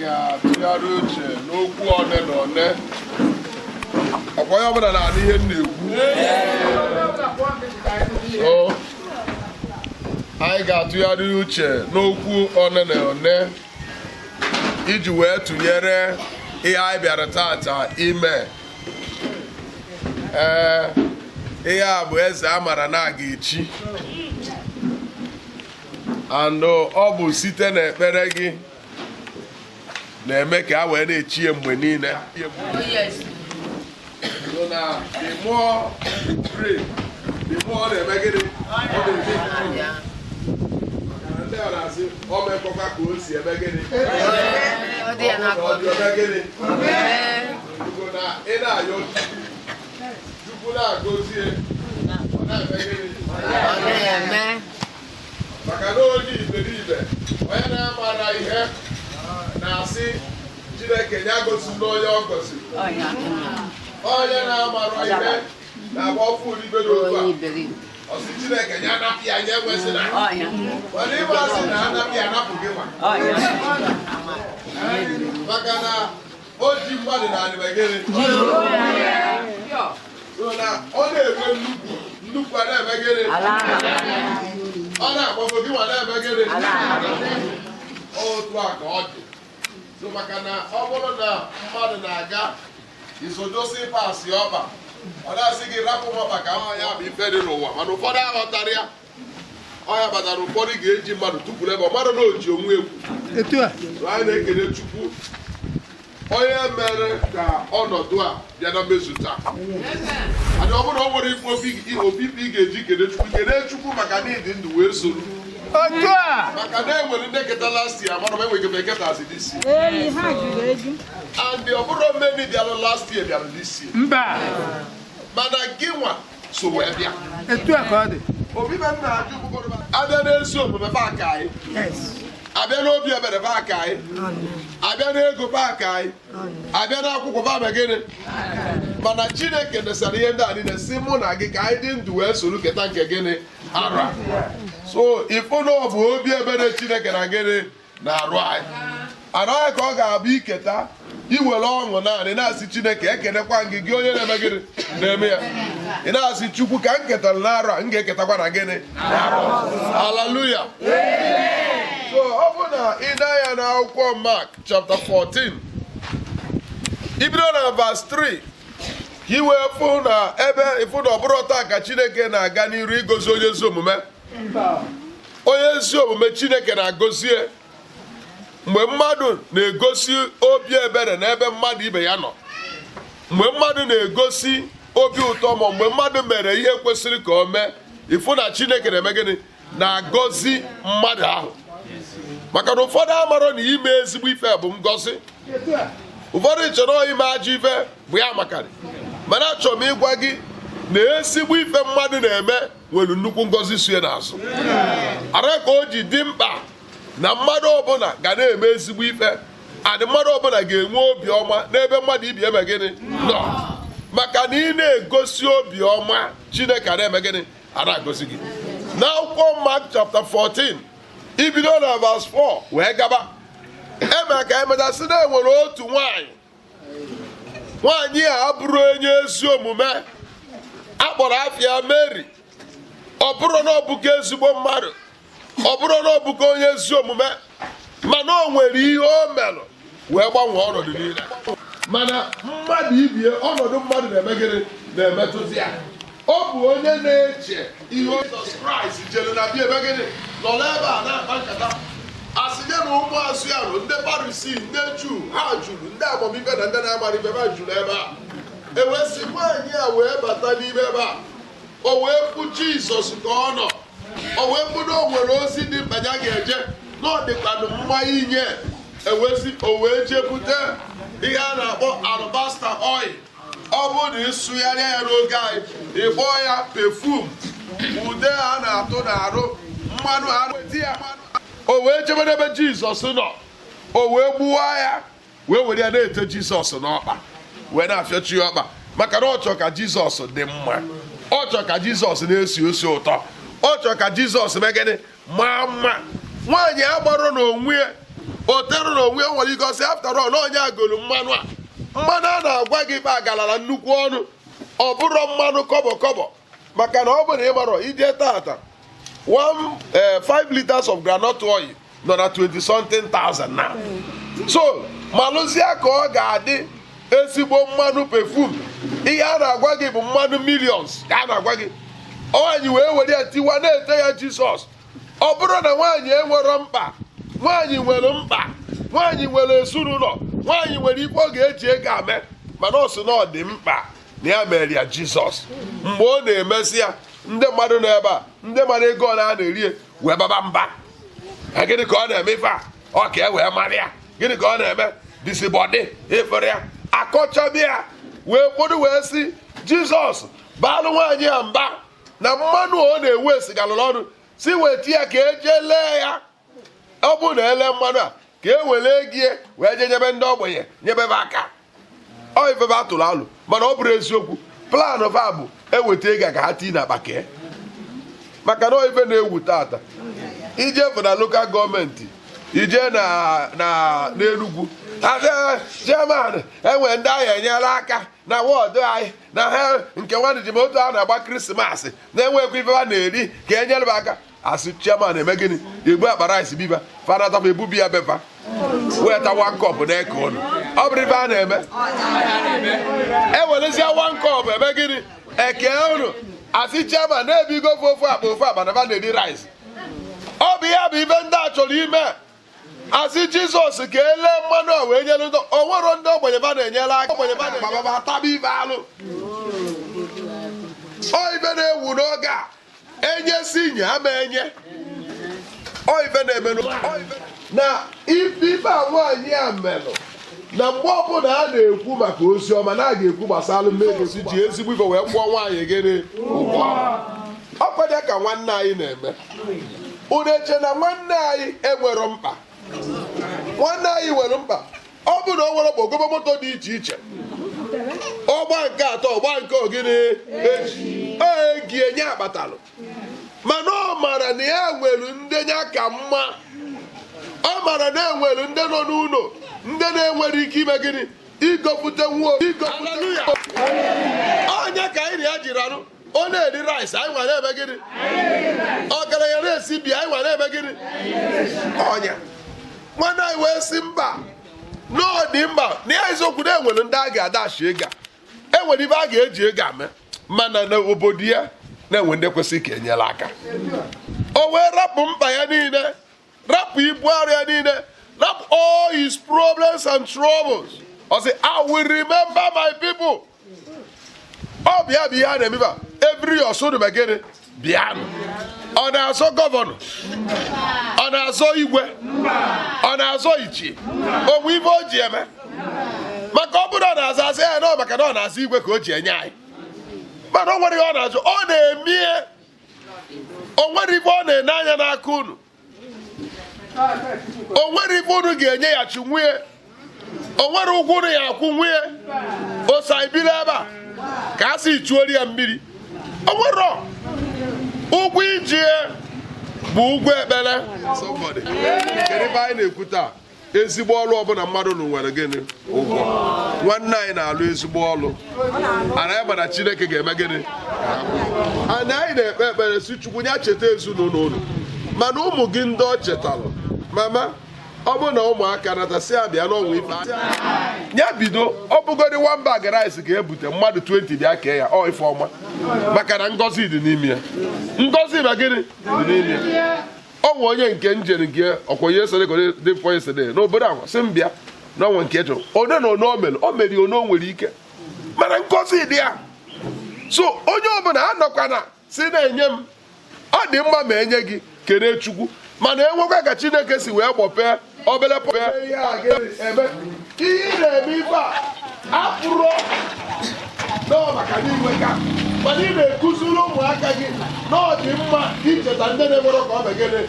ga-atụgharị uche n'okwu one na one. Ọkwa ya ọbụla na-anụ ihe m na-ekwu. Anyị ga-atụgharị uche n'okwu one na one iji wee tụnyere ihe anyị bịara tata ime. Ihe a bụ eze a mara na aga echi. And ọ bụ site n'ekpere gị na-eme ka a wee na-echi ya mgbe niile. So na the more you pray, the more na-eme gịnị? Ọ na-eme ndị ọ na-asị ọ mekọkwa ka o si eme gịnị? Ọ dị eme gịnị? Na ị na-ayọ Chukwu na-agọzie ọ na-eme gịnị? Maka na onye iberibe onye na-amara ihe na-asị Chineke ya gosi n'onye ọ gosiri. Onye na-amara ihe na-agba ọfụ ibe n'otu a. Ọsị Chineke ya anapụ ya nye nwesịna. Mana ịma asị na anapụ ya anapụ gị nwa. Maka na o ji mmadụ na anịbegịrị. Na ọ na-enwe nnukwu a na-eme gịnị? Ọ na-akpọfọ gị nwa na-eme gịnị? Otu a ka ọ dị. So maka na ọ bụrụ na mmadụ na-aga isodosi pasị ọba, ọ na-asị gị rapụ m ọba ka ya bụ ife dị n'ụwa, mana ụfọdụ aghọtara ya. Ọ ya batara ụfọdụ ga-eji mmadụ tụpụrụ ebe ọ mmadụ na oji onwe egwu. So anyị na-ekele Chukwu onye mere ka ọnọdụ a bịa na mmezu taa. Adị ọ bụrụ na ọ nwere ife obibi ị ga-eji kele Chukwu maka na ịdị ndụ wee soro. Maka na enwere ndị keta last year mana enwe ike eketa as this year. And ọ bụrụ mmeni bịara last year bịara this year. Mana gị nwa so wee bịa. Obibi m na-ajụ bụgoro abịa n'ezi omume ba aka anyị. Abịa n'obi ebere ba aka anyị. Abịa n'ego ba aka anyị. Abịa n'akwụkwọ ba megịnị. Mana Chineke nesara ihe ndị a niile si mụ na gị ka anyị dị ndụ wee soro keta nke gịnị ara. So ịfụ na ọ bụ obi ebere Chineke na gịnị na-arụ anyị. Anaghị ka ọ ga-abụ iketa iwere ọṅụ naanị na-asị Chineke ekenekwa gị gị onye na-eme gịnị na-eme ya. Ị na-asị Chukwu ka m ketara n'arọ a m ga-eketakwa na gịnị. Hallelujah. So ọ bụ na ị na-anya n'akwụkwọ Mark chapter 14 ibido na verse 3 iwe fụ na ebe ịfụ na ọ bụrụ taa ka Chineke na-aga n'iru igozi onye ezi omume. Onye ezi omume Chineke na-agọzie mgbe mmadụ na-egosi obi ebere n'ebe mmadụ ibe ya nọ. Mgbe mmadụ na-egosi obi ụtọ ma mgbe mmadụ mere ihe kwesịrị ka o mee, ịfụ na Chineke na-eme gịnị na-agọzi mmadụ ahụ. Maka na ụfọdụ amarọ na ime ezigbo ife bụ ngọzi. Ụfọdụ chọrọ ime ajọ ife bụ ya makarị. Mana achọrọ m ịgwa gị na ezigbo ife mmadụ na-eme nwere nnukwu ngọzi so n'azụ. Ara ka o ji dị mkpa na mmadụ ọbụla ga na-eme ezigbo ife. Adị mmadụ ọbụla ga-enwe obi ọma n'ebe mmadụ ibi eme gịnị nọ. Maka na ị na-egosi obi ọma Chineke na-eme gịnị na-agọzi gị. N'akwụkwọ Mark chapter 14 ibido na verse 4 wee gaba. Eme ka emechasị na enwere otu nwanyị. Nwanyị a abụrụ onye ezi omume akpọrọ afịa Mary. Ọ bụrụ na ọ bụkwa ezigbo mmadụ, ọ bụrụ na ọ bụkwa onye ezi omume, mana o nwere ihe o mere wee gbanwee ọnọdụ niile. Mana mmadụ ibie ọnọdụ mmadụ na-eme gịnị na-emetụta ya. Ọ bụ onye na-eche ihe Jizọs Kraịst jere na bịa ebe gịnị nọ n'ebe a na-akpa nkata. Asịnye na ụmụazụ ya nọ ndị Parisi, ndị Juu ha juru, ndị amamife na ndị na-amara ibe ha juru ebe a. Ewesị nwaanyị a wee bata n'ime ebe a. O wee fụ Jizọs ka ọ nọ. O wee fụ na o nwere ozi dị mkpa ya ga-eje na ọ dịkwanụ mma inye. Ewesị o wee jepụta ihe a na-akpọ alabasta oil. Ọ bụ na ịsụgharịa ya n'oge anyị ịkpọọ ya pefum, ude a na-atụ n'arụ, mmanụ a ya. O wee jebe n'ebe Jizọs nọ. O wee gbuwa ya wee were ya na-ete Jizọs n'ọkpa wee na-afịọchi ọkpa. Maka na ọ chọrọ ka Jizọs dị mma. Ọ chọrọ ka Jizọs na-esi osi ụtọ. Ọ chọrọ ka Jizọs mee gịnị maa mma. Nwaanyị agbarụ n'onwe ya o tere n'onwe ya nwere igosi after all na onye agolu mmanụ a na-agwa gị ba galara nnukwu ọnụ ọ bụrụ mmanụ kọbọ maka na ọ bụrụ na ị mara ije tata 5 liters of groundnut oil nọ na 20-something thousand na so malụzia ka ọ ga-adị ezigbo mmanụ perfume ihe a na-agwa gị bụ mmanụ millions ka a na-agwa gị nwaanyị wee were ya tiwa na-ete ya Jizọs. Ọ bụrụ na nwaanyị enwero mkpa, nwaanyị nwere mkpa, nwaanyị nwere ezinụlọ, nwaanyị nwere ikpe ọ ga-eji ego ame, mana ọ sị na ọ dị mkpa na ya mere ya Jizọs. Mgbe ọ na-emesi ya, ndị mmadụ nọ ebe a, ndị mmadụ ego ọ na-eri wee baba mba. Gịnị ka ọ na-eme ife a? Ọ ka e wee mara ya. Gịnị ka ọ na-eme? Disibọdị efere ya akọchabịa wee kpodu wee sị Jizọs baalụ nwaanyị ya mba na mmanụ ọ na-ewe sigalụrụ ọnụ si weta ya ka eje lee ya. Ọ bụ na ele mmanụ a ka e were gie wee je nyebe ndị ogbenye nyebebe aka. Ọ ifebe atụrụ alụ mana ọ bụrụ eziokwu plan va bụ eweta ego ka ha tii na akpa kee maka na ife na-ewu tata ije bụ na lokal gọọmenti ije na n'Enugwu German enwe ndị ahịa enyela aka na wọdụ anyị na ha nke nwanne ji otu a na-agba krismas na-enwekwa ife ha na-eri ka enyeleba aka asị chairman eme gịnị egbu akpa rice biba fanatafa ebubi ya befa weta 1 cup na eke ụnụ ọ bụrụ ife a na-eme ewerezia 1 cup eme gịnị eke ụnụ asị chairman na-ebigo ofu akpa na ba na-eri rice. Ọ bụ ya bụ ibe ndị a chọrọ ime asị Jizọs ka ele mmanụ a wee nyere ndị onwero ndị ogbenye ba na-enyela aka ogbenye ba na-agbaba taba ibe alụ. Ọ ibe na-ewu n'oge a enyesi nye ama enye ọ ibe na-emenụ na ife a nwaanyị a melụ na mgbe ọbụla a na-ekwu maka ozi ọma na a ga-ekwu gbasara mmegosi ji ezigbo ife wee kwụọ nwaanyị gịnị ụgwọ. Ọ kwede ka nwanne anyị na-eme unu eche na nwanne anyị enwero mkpa. Nwanne anyị nwere mkpa. Ọ bụ na o nwere ogobo moto dị iche iche ọgba nke atọ ọgba nke ogene egi enye akpatalụ mana ọ mara na ya nwere ndị nya ka mma. Ọ mara na enwere ndị nọ n'ụlọ ndị na-enwere ike ime gịnị igopụta nwa onye ka anyị na ya jiri anụ ọ na-eri rice anyị nwa na-eme gịnị ọgaranya na-esi bịa anyị nwa na-eme gịnị ọnya nwanne anyị wee si mba n'ọdị mba na ya eziokwu na enwere ndị a ga-adachi ego enwere ibe a ga-eji ego ame mana na obodo ya na-enwe ndị kwesịrị ka enyela aka. O wee rapụ mkpa ya niile, rapụ ibu arụ ya niile, rapụ all his problems and troubles. Ọ sị I will remember my people. Ọ bịa bụ ihe a na-emeba every ọsụrụ megịnị bịanụ. Ọ na-azọ gọvanọ, ọ na-azọ igwe, ọ na-azọ ichie, onwe ibe o ji eme maka ọ bụrụ ọ na-azọ azọ ya na maka na ọ na-azọ igwe ka o ji enye anyị mana o nwere ihe ọ na-azọ ọ na-emie o nwere ibe ọ na-ene anya n'aka unu o nwere ibe unu ga-enye ya chi nwunye o nwere ụgwọ unu ya akwụ nwunye osa ibili ebe a ka a sị chuori ya mmiri o nwere ụgwọ iji bụ ụgwọ ekpere. Kedu ebe anyị na-ekwu taa ezigbo ọlụ ọbụla mmadụ nụ nwere gịnị ụgwọ. Nwanne anyị na-alụ ezigbo ọlụ ana ya mana Chineke ga-eme gịnị anyị na-ekpe ekpere si Chukwu ya cheta ezinụlọ unu mana ụmụ gị ndị ọ chetalụ mama ọ bụ na ụmụaka natasị abịa n'ọnwa ife ya bido ọ bụgodị nwamba rice ga-ebute mmadụ 20 bịa kee ya ọ IFEOMA maka na ngọzi dị n'ime ya. Ngọzi na gịnị dị n'ime ya. Ọ nwe onye nke njere gị ọkwenye sere gode dị mfọ esede n'obodo ahụ sị m bịa n'ọnwa nke chọrọ onye na ono omere o mere ono nwere ike mana ngọzi dị ya. So onye ọbụla anọkwana si na-enye m ọ dị mma ma enye gị kere Chukwu mana enwekwa ka Chineke si wee gbọpee obele ihe ị na-eme ife a apụrụ maka n'iwe ka mana ị na-ekuziri ụmụaka gị na ọ dị mma icheta ndị na-enwere ka ọ megide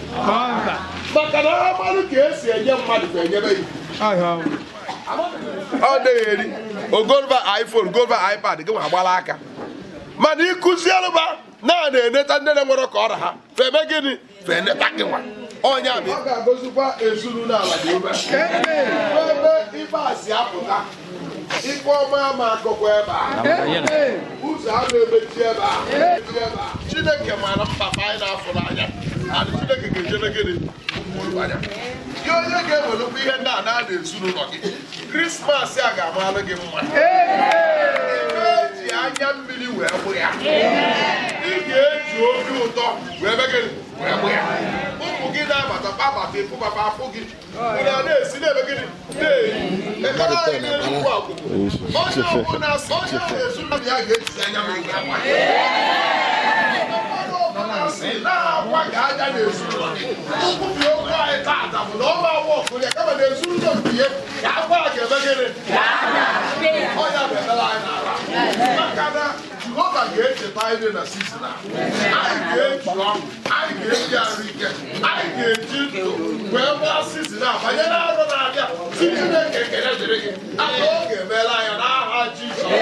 maka na ha marụ ka esi enye mmadụ ka enyebe ya ọ dịghị eri ogolba iPhone golba iPad gị nwa agbala aka mana ịkụzielụba na-eneta ndị na-enwere ka ọra ha feme gịnị feneta gị nwa Onya mi. Ọ ga-agozikwa ezinụlọ Aladiume. Ebe ife asị apụta. IFEOMA ma akụkọ ebe a. Ụzọ a na-emechi ebe a. Chineke mara papa anyị na-afụ n'anya. Adị Chineke ga-ejebe gịnị? Ụmụ anya. Gị onye ga-ewelukwa ihe ndị a na-ada ezinụlọ gị. Krismas a ga-amalụ gị mma. Eji anya mmiri wee gbụ ya. Ị ga-eji obi ụtọ wee mee gịnị? Wee gbụ ya. Ụmụ gị na-abata kpabata ịfụ papa afụ gị. Ị na-esi na-ebe gịnị? Ekele anyị na-erukwu akwụkwọ. Onye ọbụla ezinụlọ ya ga-eji anya mmiri wee gbụ ya. Na-agwa ka aja na-ezinụlọ gị. Ụkwụ okwu anyị taata bụ na ọ ma awa ọkụ ya kama na-ezinụlọ nke ihe ka agwa ga-eme gịnị? Ọ ya bụ-emela anyị n'ala. Maka na Jehova ga-echeta anyị na sizin a. Anyị ga-eji ọṅụ, anyị ga-eji arụ ike, anyị ga-eji ndụ wee gbaa sizin a banyere arụ na-abịa. Chineke ekele dịrị gị. Aka ọ ga-emela anyị n'aha Jizọs.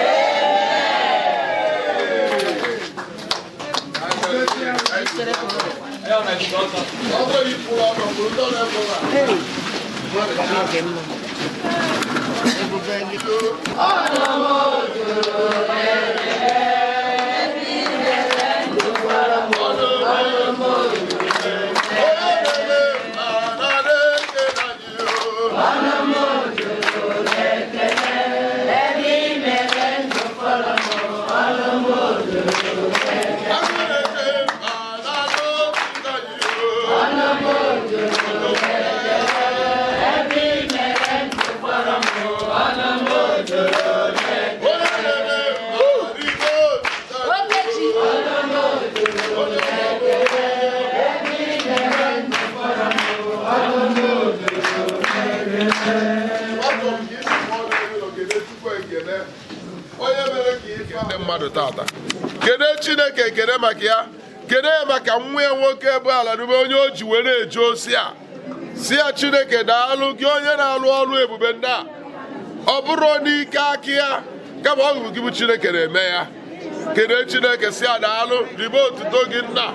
Mmadụ tata kene Chineke kene maka ya, kene ya maka nwa ya nwoke bụ Aladiume onye o ji were eje ozi a. Si ya Chineke daalụ gị onye na-alụ ọrụ ebube ndị a. Ọ bụrụ n'ike aka ya kama ọ bụ gị bụ Chineke na-eme ya. Kene Chineke si ya daalụ ribe otuto gị nna.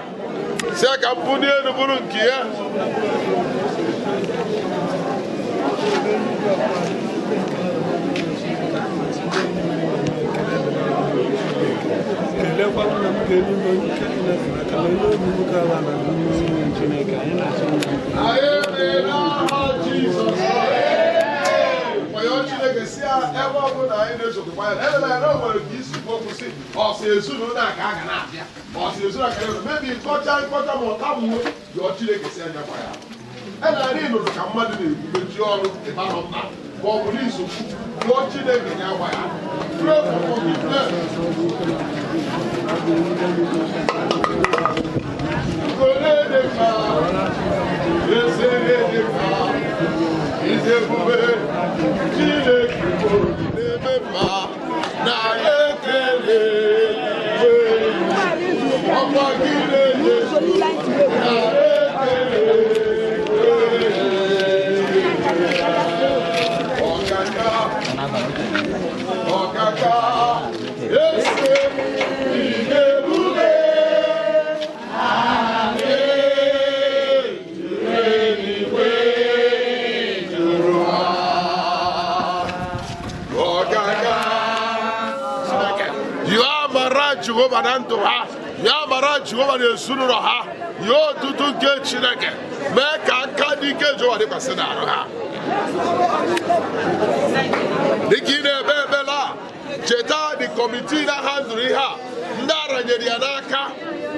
Si ya ka mbụ n'elu bụrụ nke ya. Jehova na ndụ ha, ya mara Jehova na ezinụlọ ha, ya otutu nke Chineke mee ka aka dị ike Jehova dịkwasị n'arụ ha. Dịka ị na-ebe ebela a, cheta dị kọmitii na ha ndụrụ ihe a, ndị aranyere ya n'aka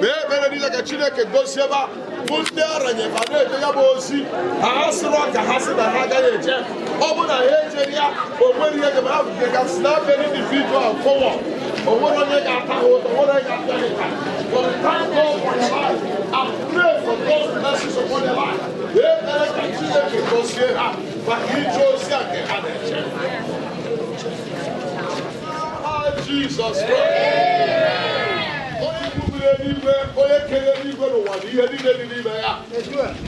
ma ekpere niile ka Chineke gosi ebe a bụ ndị aranye ma na-eje ya bụ ozi ha sịrọ ka ha sị na ha agaghị eje. Ọ bụ na ha ejere ya o nwere ihe ga ha ga snap any individual forward. But what are they got? What are they got? But thank God for your life. I pray for God's blessings upon your life. They better continue to go see her. But he chose her. Jesus Christ. Onye kere n'igwe n'ụwa na ihe niile dị n'ime ya.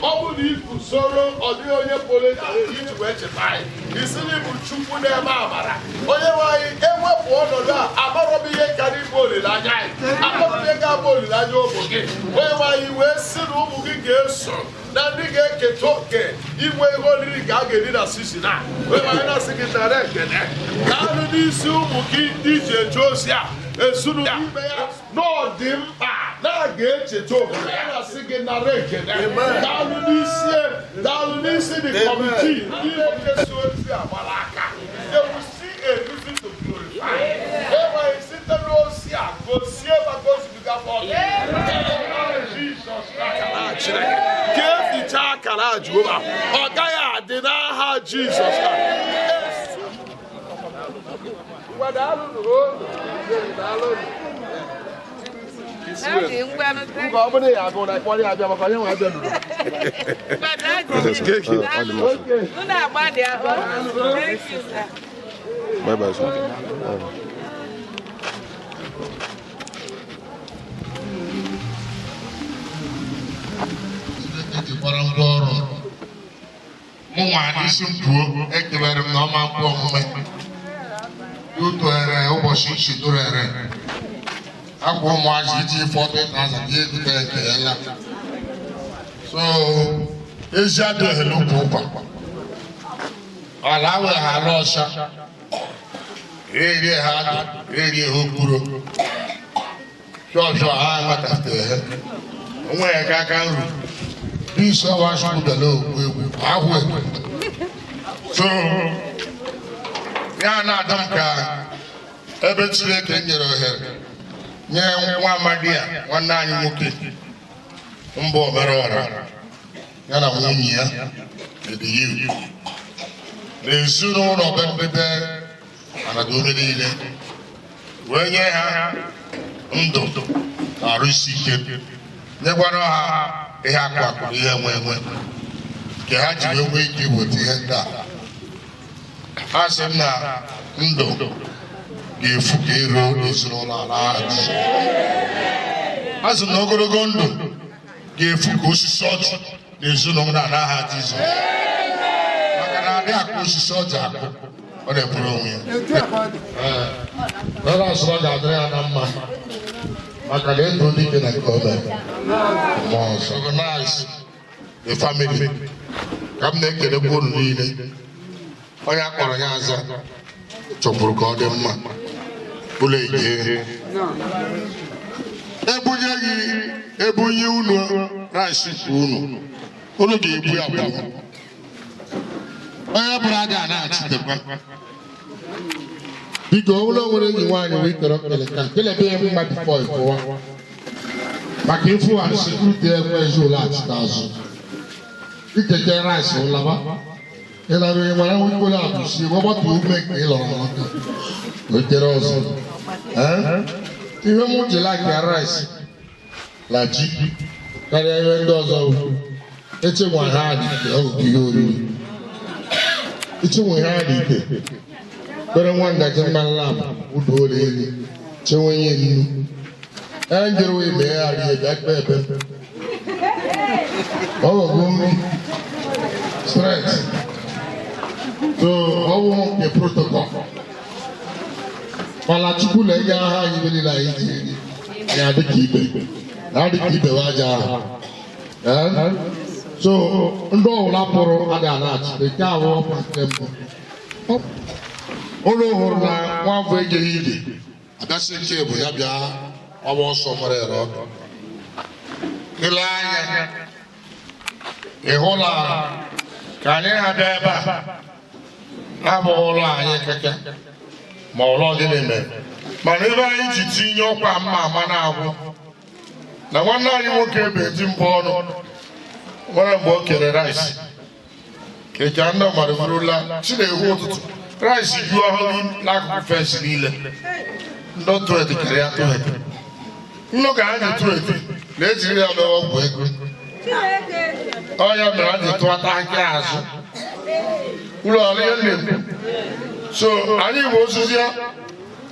Ọ bụ na ifu soro ọ dịghị onye pụrụ iji wee cheta anyị. Isi n'ịbụ Chukwu na-eme amara. Onye nwe anyị ewepụ ọnọdụ a amarọ m ihe karịa ịbụ olileanya anyị. Amarọ m ihe ga-abụ olileanya ụmụ gị. Onye nwe anyị wee sị na ụmụ gị ga-eso na ndị ga-eketa oke inwe ihe oriri ka a ga-eri na sisi na onye na-asị gị nara ekene daalụ n'isi ụmụ gị ndị ji eje ozi a ezuru ime ya n'ọdịmkpa na a ga-echeta obodo ya na-asị gị nara ekene daalụ n'isi dị kọmitii ndị na-ekesa ozi a gbara aka ewusi eruzi to glorify enweghị site n'ozi a gosie ma gosibiga fọdụ ga-eficha akara Jehova ọ gaghị adị n'aha Jizọs ọ bụrụ ya abụ na ịkpọrọ ya abịa maka onye nwe abịa nụrụ ejikwara ngwa ọrụ mụnwa isi mpuo ekebere m na ọma mkpụ omume utụghere ụbọchị nchitụrere akwa ụmụazị iji 40,000 ihe egute nke ya so ezi adịghị n'ukwu ụkwa ala weghara ọcha erie ha adụ erie ha okpuro chọọchọ ha nwatatere onwe ya ka aka nru isi ọwa shụdala okwu egwu ahụ egwu so ya na-ada m ka ebe Chineke nyere ohere nye nwa amadi a nwanne anyị nwoke mbụ omere ọra ya na nwunye ya Ladyu na ezinụlọ bendebe Aladiume niile wee nye ha ndụ na arụ isi ike nyekwara ha ihe akụ ihe enwe nke ha ji wee nwee ike iweta ihe ndị a sị m na ndụ ga-efu ka ero ezinụlọ ala a sị na ogologo ndụ ga-efu ka osisi ọjị na ezinụlọ ala ha Jizọs maka na adị akụ osisi ọjị akụ ọ na-eburu onwe ya ọrụ asụrụ ọ ga-adịrị ya na mma maka na eto dike na nke ọbịa must organize a family ka m na-ekelekwa unu niile onye akpọrọ ya aza chọpụrụ ka ọ dị mma ụlọ ike ebunye unu rice ka unu ga-ebu ya bụ onye bụrụ aja na-achitekwa biko ụlọ nwere enyi nwaanyị wee kere ka kelebe ya mma bifo ịpụwa maka ịfụ ha sekuriti ekweghị ụlọ achịta azụ ikeke rice ụlaba ịlara onye nwere nwekpolo abụsi gbọgbata ume ka ịlọrọ n'aka wetere ọzọ ihe m ji like rice la ji karịa ihe ndị ọzọ echenwe ha dị ihe oriri ichenwe ha dị ite bere nwa ngaji mmanụ labụ ụda ụlọ elu chenwenye nnu njere wee megharị ebe akpa ebe ọghọgwo nri straight so ọwụ nke protocol mana Chukwu na-enye aha anyị niile anyị ji eri na-adị ka ibe na-adị ka ibe aja ahụ so ndị ọwụla pụrụ ada na-achị nke ahụ ọkwa nke mbụ ụlọ hụrụ na nwafọ ejeghị ije abịasị nke bụ ya bịa ọwa ọsọ nwere ere ọdụ ile anya ịhụla ka anyị ha bịa ebe a abụghị ụlọ anyị keke ma ụlọ gịnị mere mana ebe anyị ji tinye ọkwa mma ama na-agwụ na nwanne anyị nwoke ebe eji mbọ ọnụ nwere mgbe o kere rice keke ndị mmadụ bụrụla chi na-ehu ụtụtụ rice ju ọhụrụ n'akụkụ fensị niile ndị otu edikere ya tụhete nnụ ka anyị tụhete na-ejiri ya mee ọgwụ ego ọ ya mere anyị tụọta aka azụ ụlọ ọrụ ya na-ekwu so anyị bụ osisi ya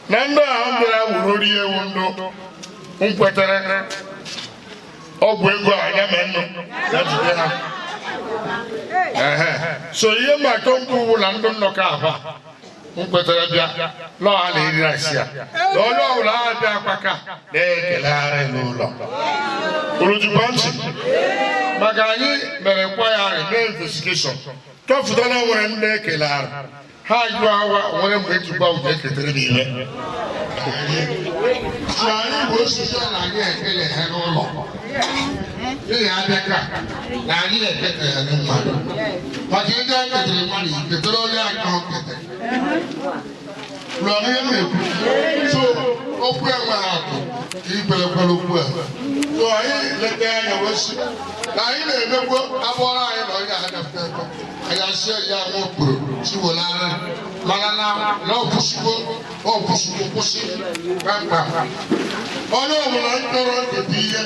na ndị ahụ bịara wuru ori ewu ndụ nkwetere ọgwụ ego anya mee nnụ ya jide ha so ihe maka mkpu ugwu na ndụ nnọkọ ahụ mkpetara bịa lọọ a na-eri rice ya na onye ọbụla a bịa akwaka na-ekelegharị n'ụlọ urujikwa ntị maka anyị mere nkwagharị mee investigeshọn chọpụta na nwere ndị ekelegharị ha jụọ awa nwere mgbe ejikwa ụdị eketere niile anyị bụ osisi na anyị ekele ha n'ụlọ n'ihi abịaka na anyị ekete ya na mmadụ maka ndị anyị ketere mmadụ iketere onye aka ọ ketere ụlọ ihe na-ekwu so okwu enweghị atụ ka ikpelekwere okwu a so anyị leta anya wesi na anyị na-emekwa abụọrọ anyị na onye agafete anyị asị ya nwa okporo chiwolarị mana na ọkwụsịgo kwụsị kpamkpam onye ọbụla ntọrọ nketa ihe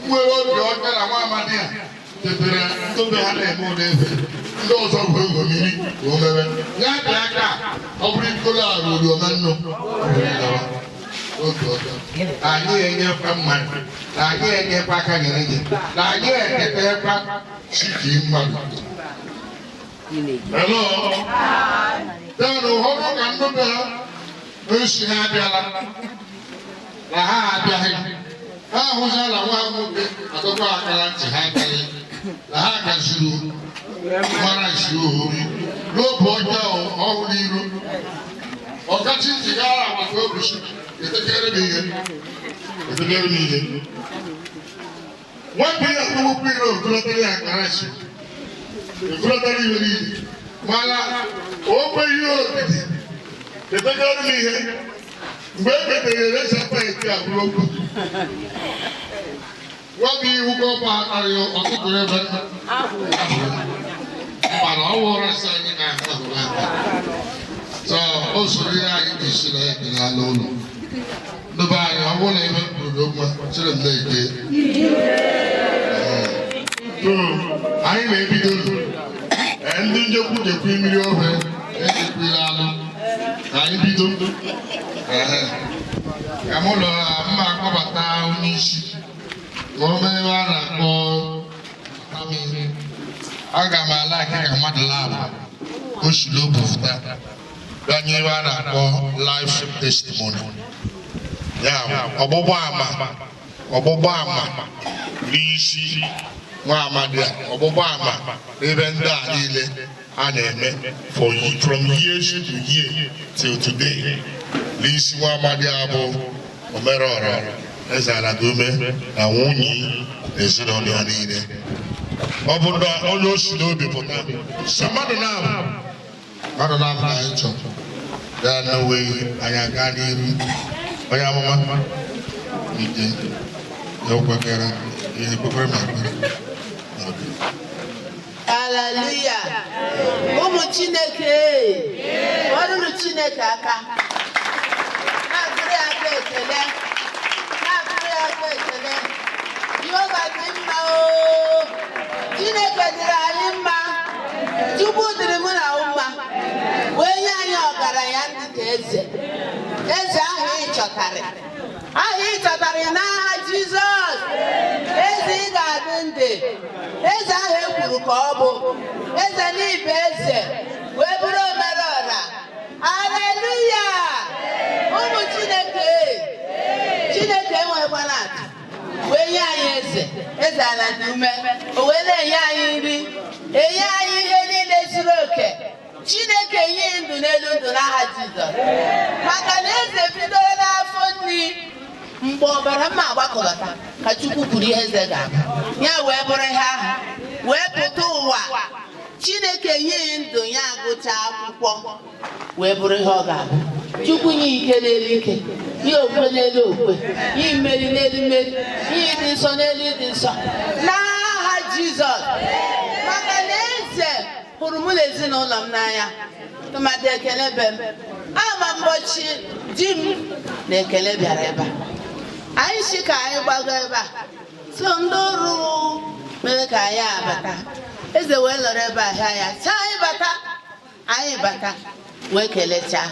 nwere obi ọcha na nwa amadi a tetere ndobe ha na-eme ụda ebe ndị ọzọ bụ ego mmiri ka o mewe ya dị aka ọ bụrụ ikolo arụ oriọma nnụ anyị enyekwa mmadụ na anyị enyekwa aka nyere gị na anyị eketekwa chiki mmadụ hello then ụfọdụ ka ndobe ha esi ha abịala na ha abịaghị ha ahụzala nwa nwoke adọkwa akara ntị ha abịaghị na ha gaziri mara isi ohori n'oge ọjọọ ọhụrụ iru ọkachi ntị gara agbata obi etekere m ihe nwapụ ya nnukwu ire ogolotere ya akara isi ogolotere iwe niile mana okwe ihe ogidi etekere m ihe mgbe e metere resapa eti abụrụ okwu nwoke iwu ka ọkwa akarị ọtụtụ ebe mana ọ wụrụ asa anyị na-ahụ ahụrụ aka so o soro ihe anyị ga-esi na ekele ala ụlọ ndebe anyị ọ bụrụ na ebe mkpụrụ n'okwu chere m na-eke so anyị na-ebido ndị njekwu jekwu mmiri ofe ejekwila alụ ka anyị bido ka m ụlọ mma akpọbata onye isi ka o mee ebe a na-akpọ aga m ala aka ka mmadụ labụ o si n'obu fụta banye ebe a na-akpọ life testimony ya ọgbụgba ama n'isi nwa amadi a ọgbụgba ama n'ebe ndị a niile a na-eme from years to year till today n'isi nwa amadi a bụ omerọrọ eze Aladiume na nwunye na ezinụlọ ya niile ọ bụ na onye osi n'obi pụta mmadụ na-abụ na anyị chọrọ ya n'enweghị anyị aga n'iru onye amụma ike ya kwekere ihe kwekwere ma ekpere. Hallelujah. Ụmụ Chineke ọrụrụ Chineke aka na-akụrụ ya aka ekele Jehova dị mma o Chineke dịrị anyị mma Chukwu dịrị mụ na mma wee nye anyị ọgaranya ndị ka eze ahụ ị chọtarị n'aha Jizọs eze ị ga-adị ndị eze ahụ ekwuru ka ọ bụ eze n'ibe eze wee bụrụ omerọra. Haleluya. Ụmụ Chineke enwekwana atụ wee nye anyị eze Aladiume o wee na-enye anyị nri enye anyị ihe niile zuru oke. Chineke nye ndụ n'elu ndụ n'aha Jizọs maka na eze bidoro n'afọ nri mgbe ọbara mma agbakọlọta ka Chukwu kwuru ihe eze ga-abụ ya wee bụrụ ihe ahụ wee pụta ụwa. Chineke nye ndụ ya agụcha akwụkwọ wee bụrụ ihe ọ ga-abụ. Chukwu nye ike n'elu ike nye okwe n'elu okwe nye mmeri n'elu mmeri nye ịdị nsọ n'elu ịdị nsọ n'aha Jizọs maka na eze hụrụ mụ na ezinụlọ m n'anya tụmadị ekele be m ama mgbochi di m na ekele bịara ebe a anyị si ka anyị gbago ebe a so ndị ọrụ mere ka anyị abata eze wee lọrọ ebe ahịa ya taa anyị bata wee kelechaa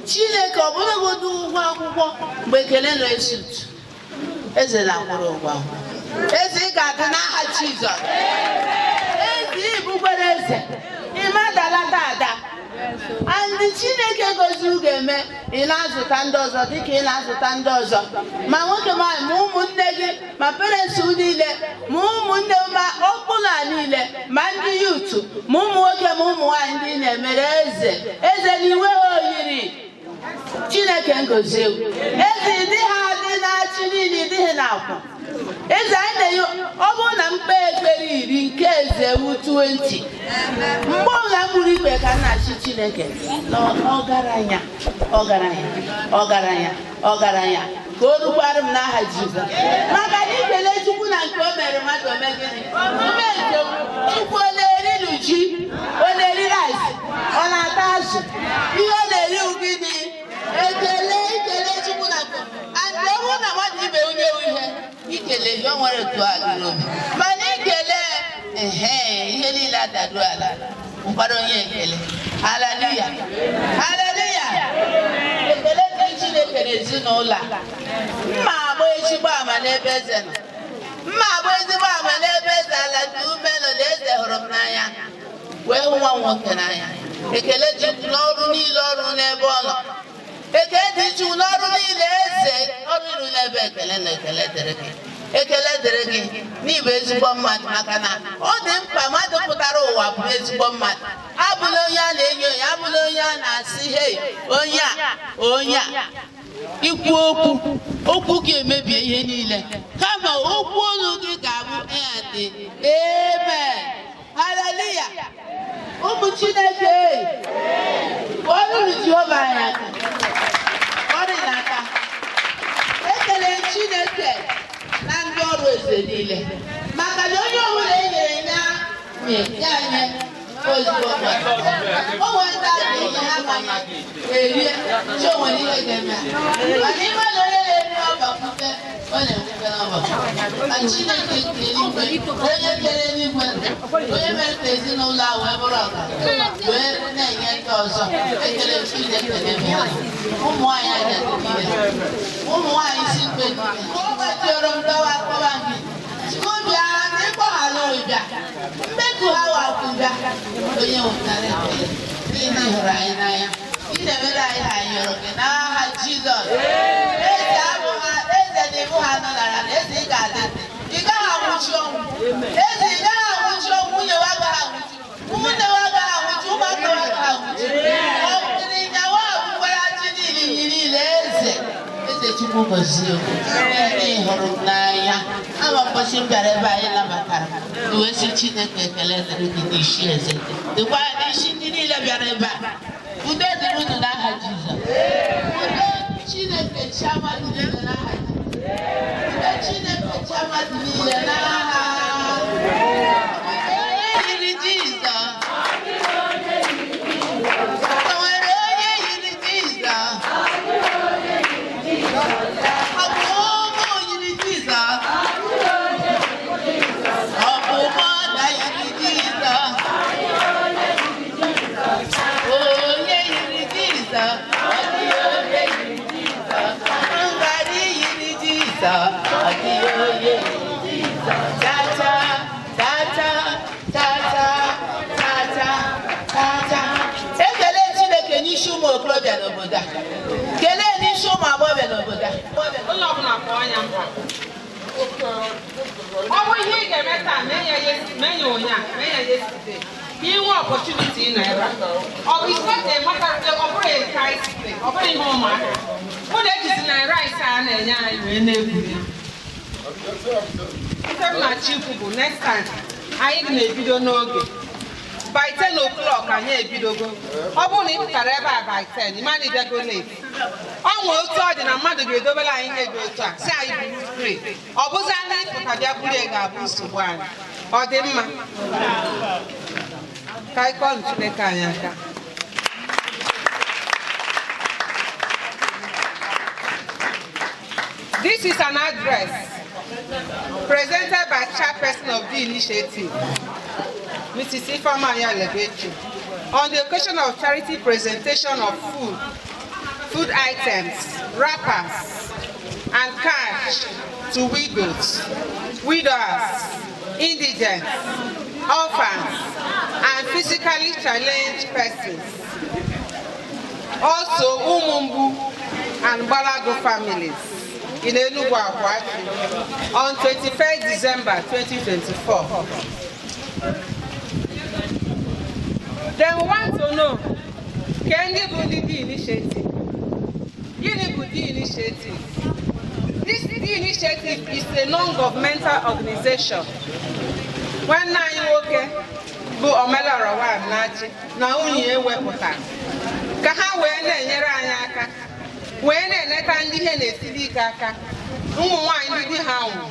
Chineke ọ bụrụgodị ụgwọ akwụkwọ mgbe ekele na-esi eze na-akwụrụ ụgwọ akwụkwọ. Eze ị ga-adị n'aha Jizọs. Eze ịbụgbere eze ịmadalata ada and Chineke gozi ga-eme ị na-azụta ndị ọzọ dịka ị na-azụta ndị ọzọ ma nwoke ma ụmụnne gị ma parents niile ma ụmụnne ma ọkpụla niile ma ndị yutu ma ụmụ nwoke ma ụmụ nwaanyị ndị na-emere eze n'iwe ha oyiri Chineke ngozi eze dị ha dị na-achị niile dịghị n'akwa eze anyị na-enye ọ bụrụ na mkpe ekpere 10 nke eze wu 20 mgbe ọbụla m gburu ikpe ka nna-achị Chineke na ọgaranya ka o rukwara m n'aha Jizọs maka na ikele Chukwu na nke o mere mmadụ omegịnị ume nke Chukwu ọ na-eri ji ọ na-eri rice ọ na-ata azụ ihe ọ na-eri ugidi ekele Chukwu na nke and ọ bụrụ na mmadụ ibe onye ihe ikele ihe o nwere otu a dị n'obi mana ikele ihe niile adadu ala mkpara onye ekele haleluya ekele dị Chineke n'ezinụlọ mma agba ezigbo ama n'ebe eze nọ Aladiume nọ na eze hụrụ m n'anya wee hụ nwa nwoke n'anya ekele dị n'ọrụ niile ọrụ n'ebe ọ nọ ekele dị Chukwu n'ọrụ niile eze ọrụ iru n'ebe ekele dịrị gị n'ịbụ ezigbo mmadụ maka na ọ dị mkpa mmadụ pụtara ụwa bụ ezigbo mmadụ abụla onye a na-enyo ya abụla onye a na-asị hei onye a ikwu okwu ga-emebie ihe niile kama okwu olu gị ga-abụ dị amen haleluya ụmụ Chineke ọrụ Jehova anya ọrụ n'aka ekele Chineke na ndị ọrụ eze niile maka na onye ọbụla e nyere ya nye ozugbo o nwere ndị a ga-enye ha manya erie chi o nwere ihe ga-eme mana ime na onye na-eri ọbakwute ọ na-enwute n'ọbakwu ma Chineke nke eluigwe onye kere eluigwe onye mere ka ezinụlọ a wee bụrụ ọgaranya wee na-enye ndị ọzọ ekele Chineke n'ebe ha ụmụ nwaanyị anya niile ụmụ nwaanyị si mkpe ọgbajioro m dọwa akpọwa gị Chikobịa n'ịkpọghara ụbịa mmeku ha wakwụbịa onye nwetara ekele n'ihi na hụrụ anyị n'anya ị na-emere anyị ha nyụrụ gị n'aha Jizọs eze na-ebu ha nọlara na eze ị ga-adị ị gaghị anwụchi ọnwụ eze ị gaghị anwụchi ọnwụ nwunye wa agaghị anwụchi ụmụnne wa agaghị anwụchi ụmụaka wa agaghị anwụchi ọ bụrụ ịnyawa abụkwara chi niile eze Chukwu gozie ndị hụrụ m n'anya ama mkpọchi m bịara ebe anyị nabatara wee sị Chineke ekele dịrị gị n'isi eze dịkwa n'isi ndị niile bịara ebe a udo dịrị unu n'aha Jizọs udo Chineke chiama dị niile n'aha Jizọs udo Chineke chiama dị niile n'aha yiri Jizọs o nwere onye yiri Jizọs ekele Chineke n'isi ụmụ okorobịa n'obodo a kelee n'isi ụmụ agbọghọbịa n'obodo a onye ọbụla kpọọ anya mkpa ọ bụ ihe ị ga-eme taa mee ya ụnyaa mee ya yesterday ka inwe opportunity ị nọ ebe ọ bụ isi ọ bụrụ ekai ọ bụrụ ihe ụmụaka mụ na ejizi na rice a na-enye anyị wee na-egwuri ife m na-achọ ikwu bụ next time anyị na-ebido n'oge by 10 o'clock anyị ebidogo ọ bụrụ na ị pụtara ebe a by 10 ịmana ịbịago late ọ nwee otu ọ dị na mmadụ ga-edobere anyị ihe dị otu a si anyị buru spray ọ bụzi anya ịpụta bịa buru ya ga-abụ nsogbu anyị ọ dị mma ka anyị kọọ Chineke anyị aka This is an address presented by Chairperson of the initiative, Mrs. IFEOMA ANYALEBECHI, on the occasion of charity presentation of food items, wrappers, and cash to widows, widowers, indigents, orphans, and physically challenged persons. Also UMUNGBU and GBALAGU families in Enugu Akwu-Achi on 21st December 2024. Then we want to know, can you do the initiative? Yeat initiative. This initiative is a non-governmental organization. When you okay, go Omelara wa Nachi, na unye wepụta. Ka ha wee na-enyere anyị aka, wee na-eneta ndị ihe na-esiri ike aka. Ụmụ nwaanyị ndị ha nwụ,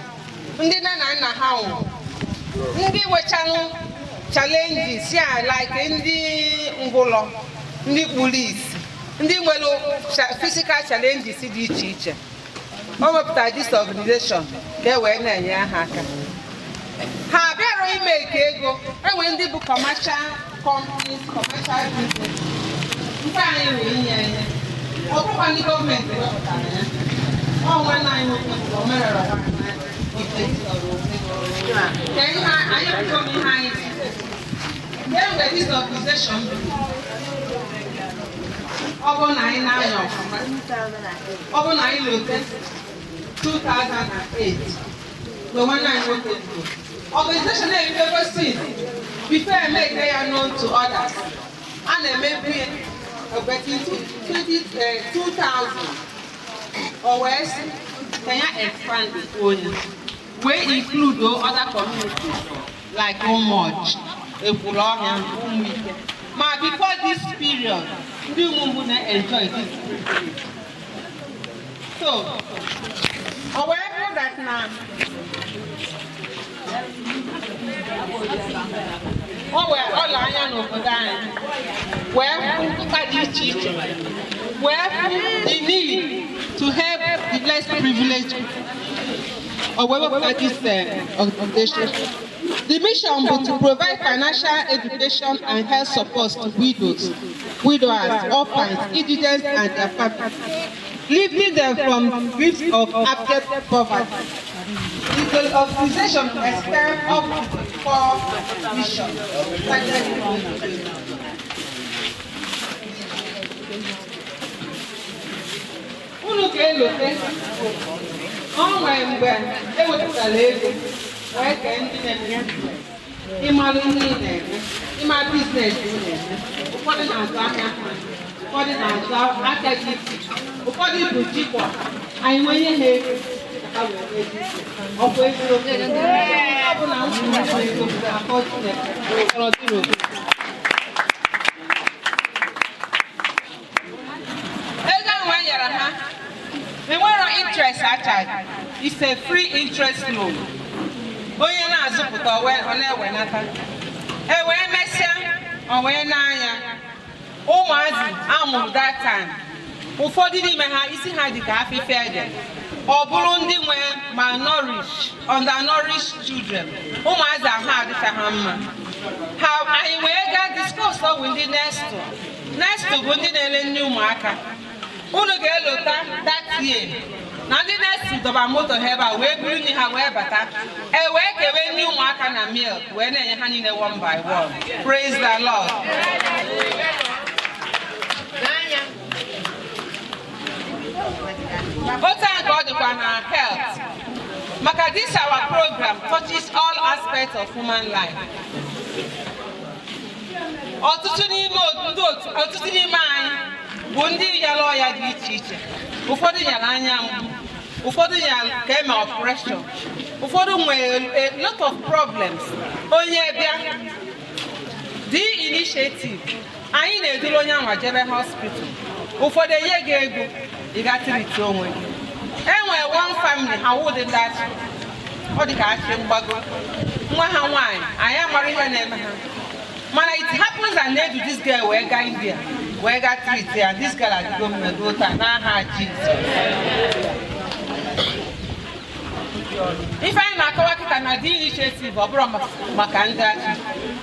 ndị nne na nna ha nwụ, ndị wechanụ challenges ya like ndị ngwụlọ, ndị police, ndị nwere physical challenges dị iche iche. O wepụtara this organization ka wee na-enye ha aka. Ha bịara ime ka ego, enwe ndị bụ commercial companies, commercial business. Nke anyị wee nye enye. Ọ bụkwa ndị gọọmenti wepụtara ya. Ọ nwanne anyị nwoke bụ Omerara wa Then this organization, over 2008, the one I wanted to. Organization that you've ever seen before I make they are known to others. And maybe about 2000 or less, can you expand the audience? We include other communities like Omoch, Efulohian, Umwike. But before this period, we will enjoy this privilege. So, however, that now, all I am over there, where the need to help the less privileged, or wherever that is organization. The mission was to provide financial education and health support to widows, widowers, orphans, indigents, and their families, lifting them from grief of abject poverty. The organization extends up to the core mission. Unu ga-elote ọnwa mgbe ewepụtara ego wee kee ndị na-eme ịmalụ ihe ị na-eme, ịma biznes ị na-eme. Ụfọdụ na-azụ ahịa, ụfọdụ na-azụ ahịa dị iche, ụfọdụ bụ jikwa anyị nwenye ha ego ha wee mee ọkwa ego ọ bụ na nsogbu ego bụ akọzi na-ekọrọ dịrị interest charge is a free interest loan. Onye na-azụpụta ọ na-ewenata. Wee mesịa ọ wee n'anya. Ụmụazị amụrụ that time. Ụfọdụ n'ime ha isi ha dị ka afịfịa ede. Ọ bụrụ ndị nwe malnourished, undernourished children. Ụmụazị ahụ adịcha ha mma. Anyị wee gaa discuss with ndị nesto. Nesto bụ ndị na-ele nne ụmụaka. Unu ga-elota that year. Na ndị na-esi dọba moto ha ebe a wee buru nri ha wee bata. Wee kewe nri ụmụaka na milk wee na-enye ha niile one by one. Praise the Lord. Otu a ka ọ dịkwa na health. Maka this our program touches all aspects of human life. Ọtụtụ n'ime anyị bụ ndị yara ọya dị iche iche. Ụfọdụ yara anya mgbu, ụfọdụ yara ka eme operation, ụfọdụ nwere a lot of problems. Onye bịa the initiative anyị na-eduru onye anwa jebe hospital. Ụfọdụ enye gị ego ị ga-treat onwe gị. Enwere one family ha wụdị dachi, ọ dị ka achị mgbago. Nwa ha nwaanyị anyị amara ihe na-eme ha. Mana it happens that they do this girl wee gaa India, wee gaa treat ya, this girl adịgo mmego taa n'aha Jesus. Ife anyị na-akọwa kịta na the initiative ọ bụrụ maka ndị achị.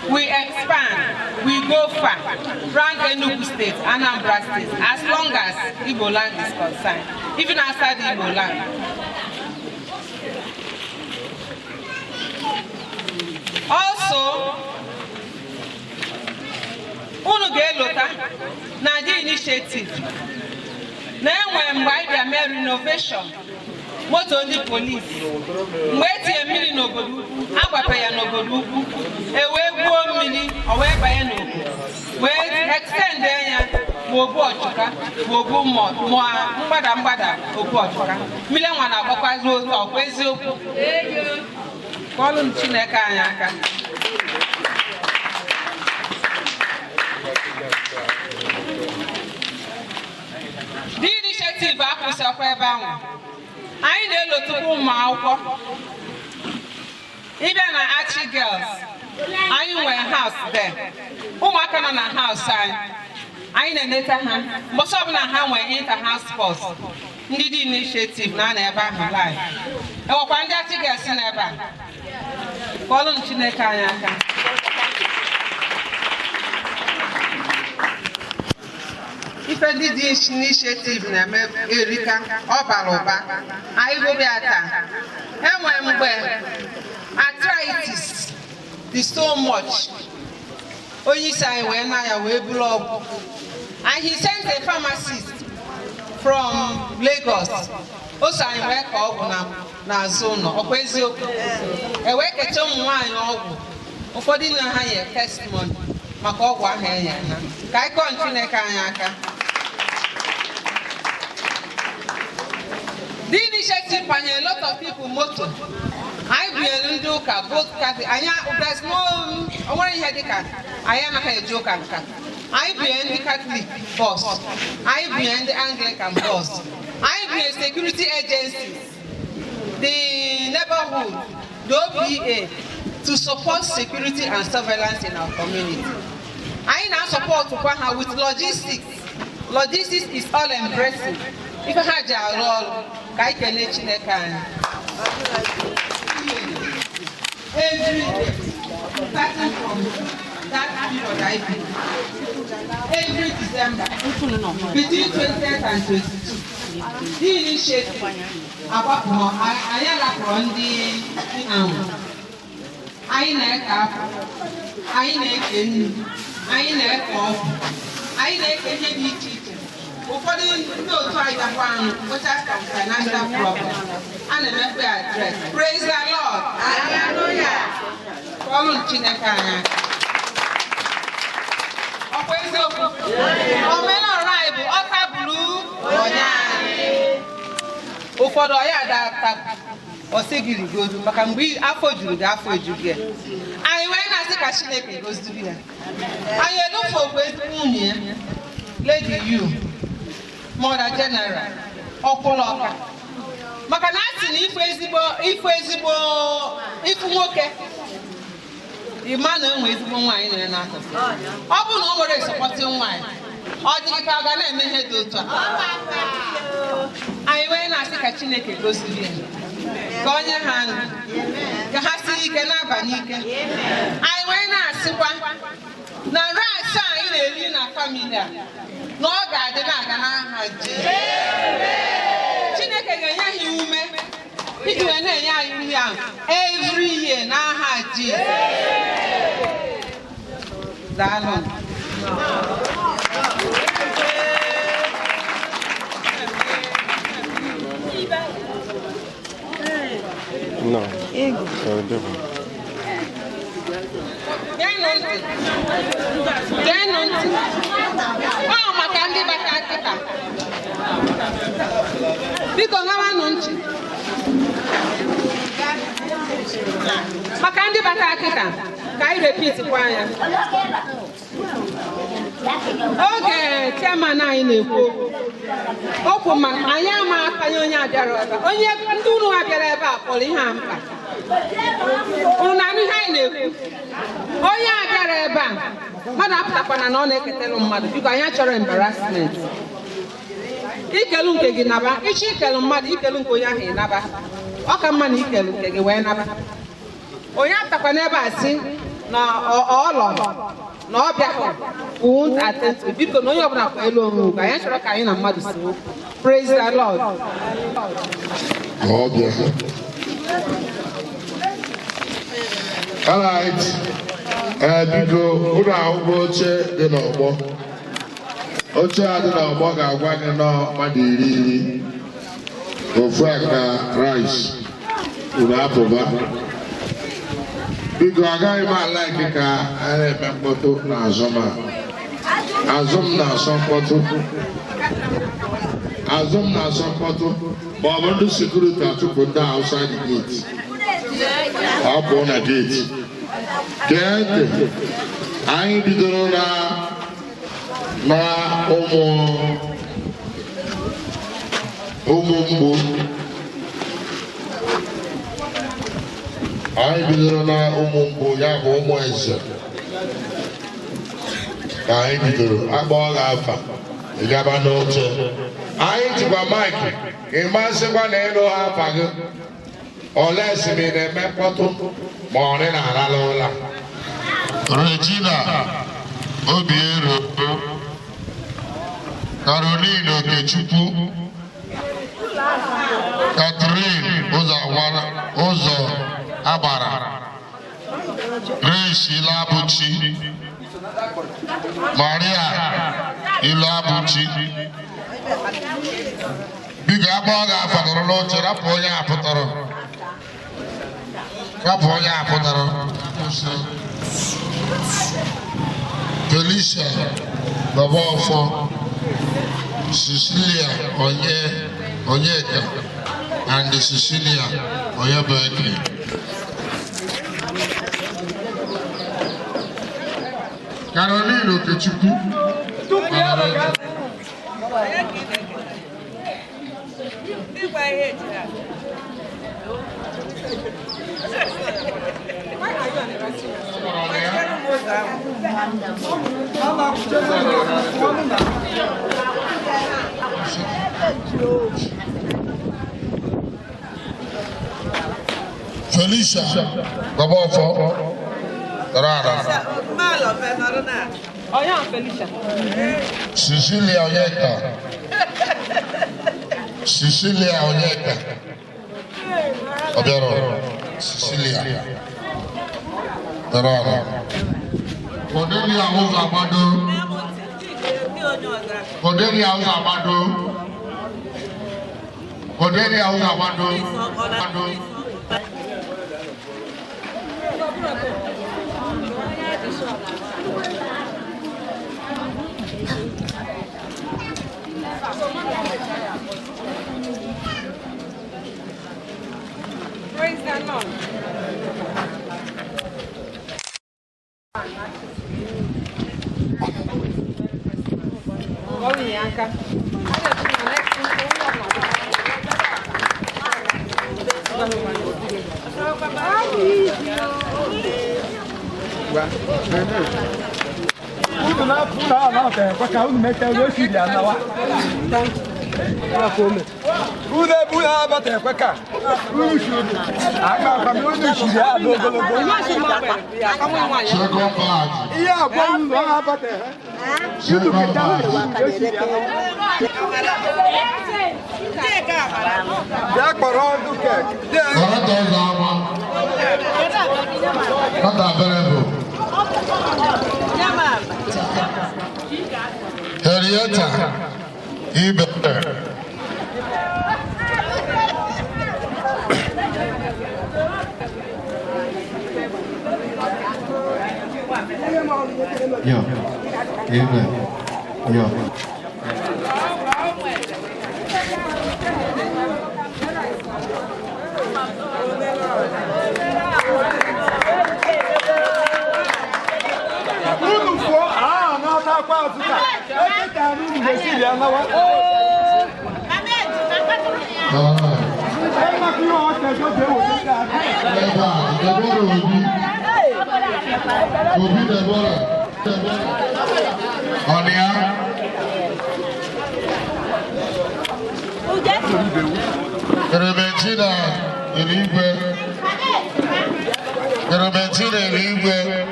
We expand, we go far, round Enugu State, Anambra State, as long as Igbo land is concerned, even outside the Igbo land. Also, unu ga-elota na the initiative na enwe mgbe anyị bịa mee renovation moto ndị polisi mgbe etinye mmiri n'obodo ukwu agbapa ya n'obodo ukwu wee gbuo mmiri o wee banye n'obodo wee extend ya ma obu ọchụka ma obu mgbada obu ọchụka mmiri nwa na-agbakwazi otu ọkwa eziokwu kọọlụ Chineke anyị aka. The initiative akwụsịkwa ebe ahụ anyị na-elotukwa ụmụ akwụkwọ ịbịa na Achi Girls anyị nwere house there ụmụaka nọ na house anyị na-eneta ha mbọsị ọbụla ha nwere inter-house sports ndị dị initiative na ebe ahụ live enwekwa ndị Achi Girls n'ebe a kọọlụ Chineke anyị aka. Ife ndị dị initiative na-eme erika ọ bara ụba anyị gụbịa taa enwere mgbe arthritis dị so much onye isi anyị wee na ya wee buru ọgwụ and he sent a pharmacist from Lagos o so anyị wee ka ọgwụ n'azụ ụlọ ọkwa eziokwu ewee kecha ụmụ nwaanyị ọgwụ ụfọdụ na ha nye testimony maka ọgwụ ahụ enye ha ka anyị kọọ Chineke anyị aka. The initiative panye a lot of people moto anyị bunyere ndị ụka both Catholic there's no onwere ihe dịka anyị anaghị eji ụka nka anyị bunyere ndị Catholic bus anyị bunyere ndị Anglican bus anyị bunyere security agencies the neighborhood the OPA to support security and surveillance in our community. Anyị na-support kwa ha with logistics. Logistics is all embracing. Ife ha ji arụ ọrụ ka anyị kelee Chineke anyị. Every day, starting from that period I been, every December, between 20th and 22, the initiative about ANYALEBECHI ndị ahụ. Anyị na-eke akwa, anyị na-eke nri, anyị na-eke ọgwụ, anyị na-eke ihe dị iche iche. Ụfọdụ ndị otu anyị dakwa anụ kpochas from financial problem. A na-emepe address. Praise the Lord. Hallelujah. Kọọlụ Chineke anyị. Ọkwa eziokwu. Omenala anyị bụ ọka bulu onye anyị. Ụfọdụ ọya ada osigiri godu maka mgbe afọ juru gị afọ eju gị anyị wee na-asị ka Chineke goziri ya anyị edofe okwu nwunye ya Lady U Mother General ọkwụlọka maka na asị na ifu nwoke ịma na enwe ezigbo nwaanyị nọ n'aka ọ bụ na o nwere esọpọtị nwaanyị ọ dị ka ọ ga na-eme ihe dị otu a anyị wee na-asị ka Chineke goziri ya ka onye ha ndụ ka ha siri ike n'abalị ike anyị wee na-asịkwa na rice anyị na-eri na famili a na ọ ga-adị na-aga n'aha Chineke ga-enye ha ume iji wee na-enye anyị nri ahụ every year n'aha daalụ. No, so different. Oh, maka ndị bata akịta. Biko ngawa nụ ntị. Maka ndị bata akịta ka anyị repeat kwa anya. Oge chairman anyị na-ekwu okwu ma anyị ama akanye onye abịara ebe onye ndị unu abịara ebe a kpọrọ ihe a mkpa unu na-anụ ihe anyị na-ekwu onye abịara ebe a mmadụ apụtakwana na ọ na-eketelu mmadụ biko anyị achọrọ embarrassment ikelu nke gị naba ichi ikelu mmadụ ikelu nke onye ahụ ịnaba ọ ka mma na ikelu nke gị wee naba onye apụtakwa n'ebe a sị na ọlọ na ọ bịahụ won't attend to biko na onye ọbụla kwa elu onwe ugwu anyị chọrọ ka anyị na mmadụ si okwu. Praise the Lord. All right. Biko ụlọ akwụkwọ oche dị n'ọgbọ. Oche a dị n'ọgbọ ga-agwa gị nọ mmadụ 10 ofu aka rice uru apụba. Biko agaghị m ala ike ka a na-eme mkpọtụ n'azụ m a. Azụ m na-asọ mkpọtụ. Azụ m na-asọ mkpọtụ ma ọ bụ ndị sekuriti achụpụ ndị outside the gate. Ọ pụọ na gate. Gee ntị, anyị bidoro na ụmụngbu. Anyị bidoro na ụmụngbu, ya bụ ụmụ eze. Ka anyị bidoro akpọọ gị afa ịgaba n'oche. Anyị jikwa maịkị ịmasịkwa na ịnụ ha afa gị. Ole esi m na-eme mkpọtụ ma ọ na-arala ụla. Regina Obiero, Caroline Okechukwu, Catherine Ụzọ Agbara, Grace Ilabuchi, Maria Ilabuchi. Biko akpọọ gị afa nọrọ n'oche, rapụ onye apụtara. Felicia Babofo, Cecilia Onyeka, and Cecilia Oyebeke. Caroline Okechukwu. Felicia Babofo. Cecilia Onyeka. Cecilia Onyeka. Obiaro. Cecilia. Tarara. Cordelia Uzabado. Cordelia Uzabado. Cordelia Uzabado. Where is that long? Oh, Yanka. Henrietta Ibe. Yo, Ibe. Yo. Clementina Eligwe. Clementina Eligwe.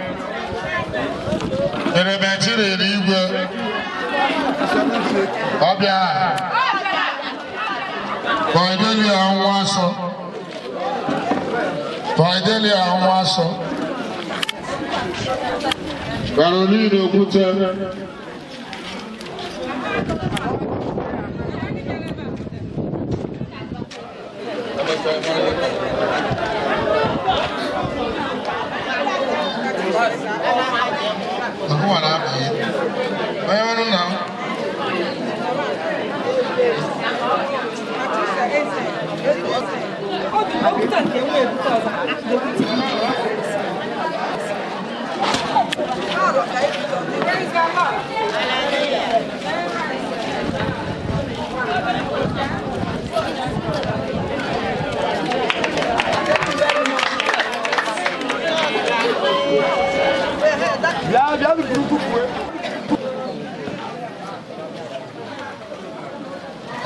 Clementina Eligwe. Obia. Fidelia Anwaso. Fidelia Anwaso. Caroline Okwute.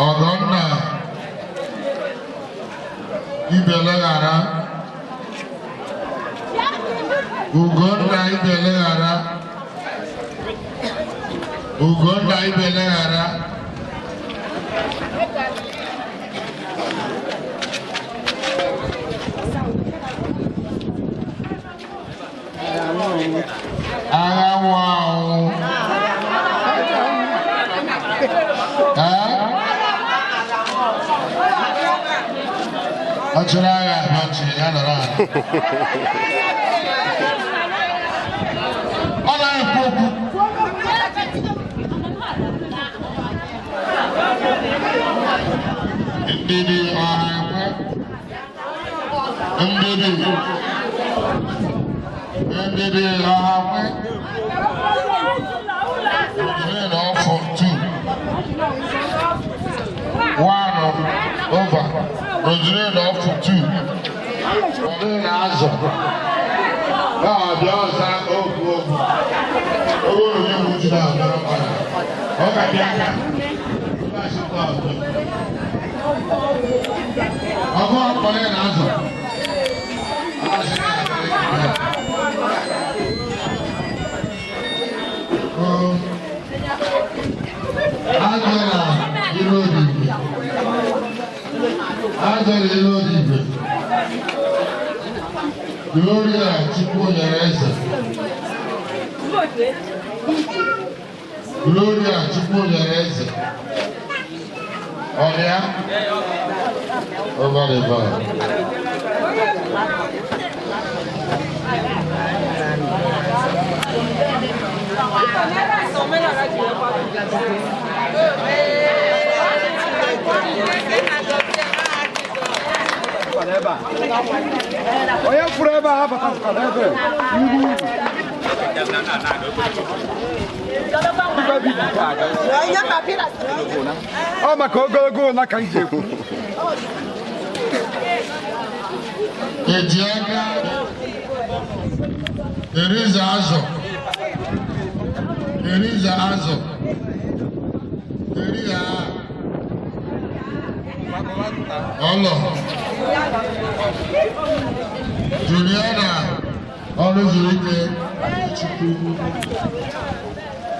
Ogonna Ibelegara Ugonna Ibelegara Ugonna Ibelegara Wow. Achuraya Bachi Yanara. Ona Poku. Ndidi Ahwe. Ndidi Ahwe. Off for 2. 1 over. Roger off for 2. Nazo. Ah, just that over. Oh, you put it down. Okay, yeah. I'm going to play Nazo. Gloria Chikwonyereze. Gloria Chikwonyereze. Olia? Over the bar. Oya forever have a forever. Oh, my go na kanje. There is Azo. There is Azo. There is Allah. Juliana, always read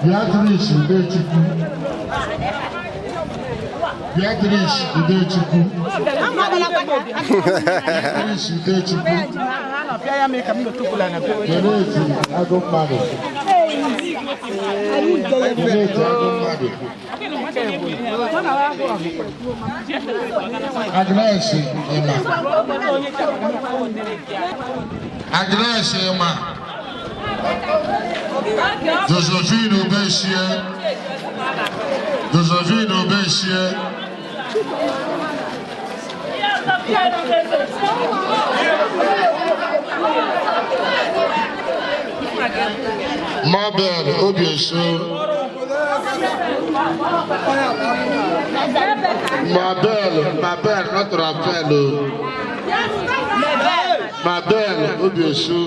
Beatrice, Udechiku. Beatrice, Udechiku. Beatrice, Udechiku. Beneti, Agomado. Beneti, Agomado. Agnes, Emma. Agnes, Emma. Josephine Obeshie. Josephine Obeshie. Mabel Obieso. Mabel, not Raphael. Mabel Obieso.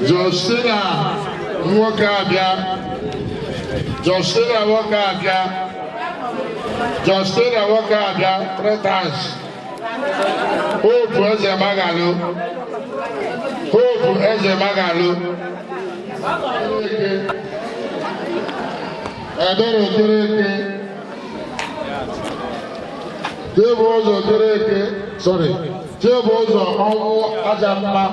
Josina Mwokabia. Josina Mwokabia. Josina Mwokabia. 3 times. Hope Eze Magalu. Hope Eze Magalu. Edoro Tereke. Dave Rozo Tereke. Sorry. Chibuzo ọnwụ aja mma.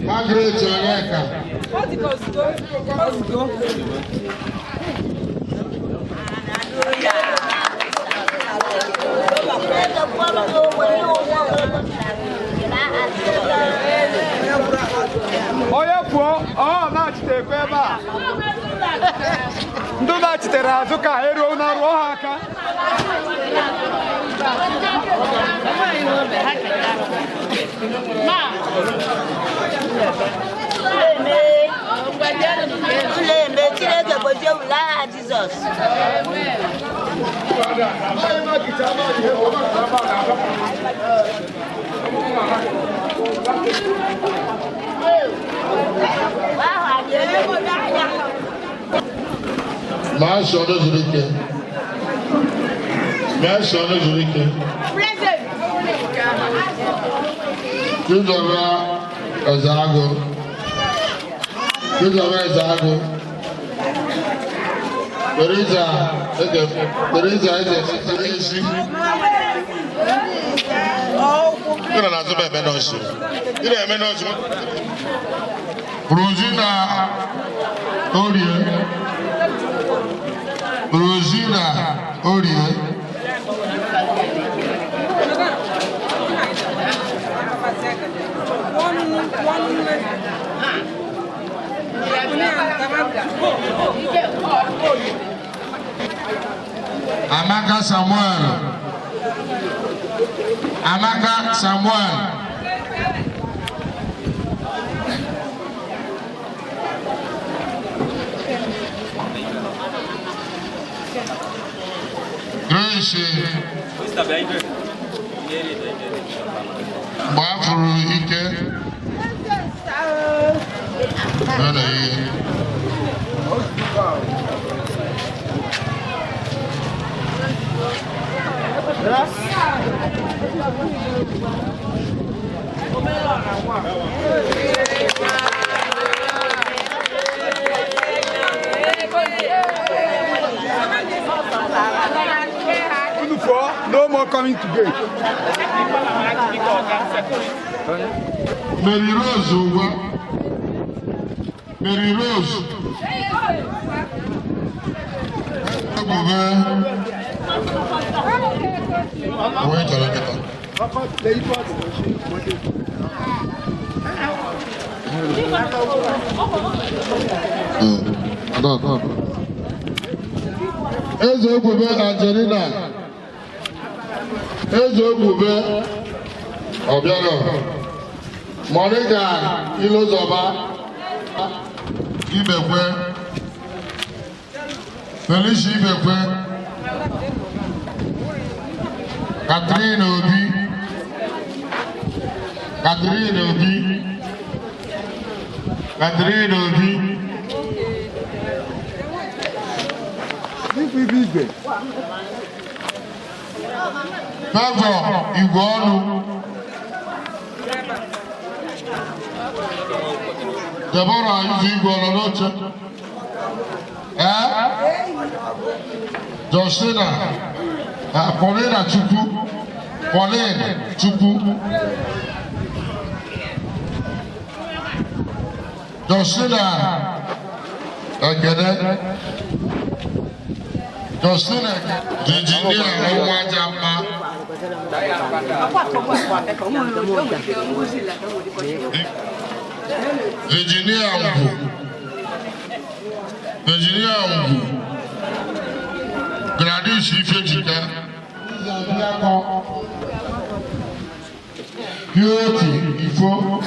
Margaret Onyeka. Onye pụọ, na-achịte ekwe ebe a. Ndị na-achịtere azụ ka eruo na rụọ ha aka. Chineke gọzie ụlọ aha Jizọs. Maasị ọdụ zuru ike. Maasị ọdụ zuru ike. Chidọba Ezeagụ. Chidọba Ezeagụ. Teresa ezi. Ị na-azụ ebe nọọsụ. Ị na-eme nọọsụ. Rosina Orie. Rosina Orie. Amaka Samuel. Amaka Samuel. Grace. Gbafuru ike. No more coming to gate. Mary Rose Uwa. Mary Rose. Wait a minute. Eze Ogwube Angelina. Eze Ogwube Obiano. Monica Ilozoba. Ibekwe. Felicia Ibekwe. Catherine Obi. Catherine Obi. Catherine Obi. Favor Igwonu. Deborah Izu Igwonu n'oche. Justina. Paulina Chukwu. Pauline Chukwu. Justina Ekene. Justina Virginia Nwajama. Virginia Mbu. Virginia Mbu. Gladys Ifejika. Beauty Ifo.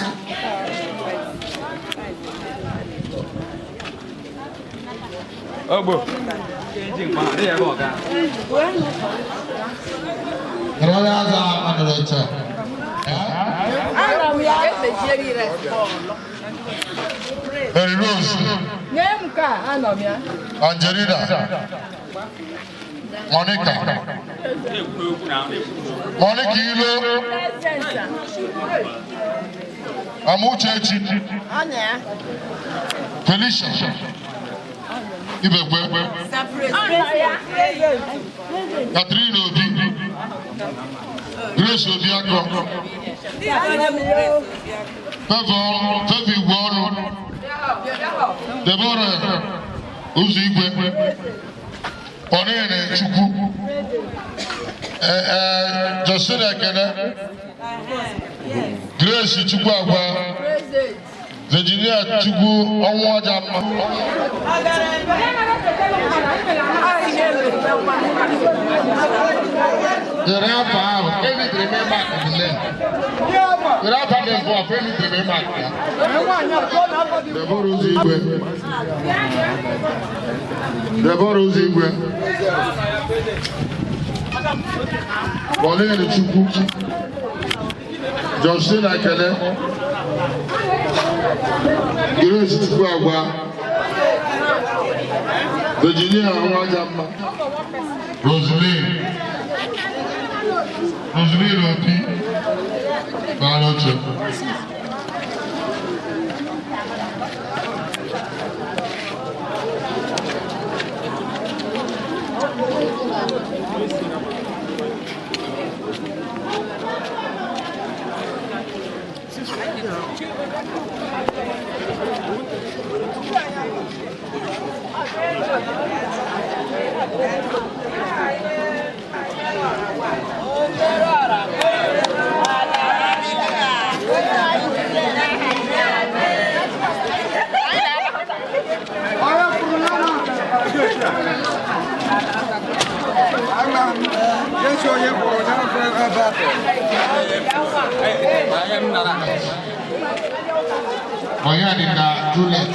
Ogbo. Royaza Anorocha. Mary Rose. Angelina. Monica. Monica Ilo. Amuchechi. Felicia. Ibekwe. Catherine Obi, Grace Obiako, Fevi Woro, Deborah Uzigwe, Onene Chukwu, Josina Kene, Grace Chukwu Agwa, Virginia Chukwu Onwajama. The rapper, any remember the name. The rapper name for any remember. The Borozigwe. Pauline Chukwu. Justina Kele. Grace Chukwu Agwa. Virginia Onwajama. Rosalie Obi Balocho. Oyadina Juliet.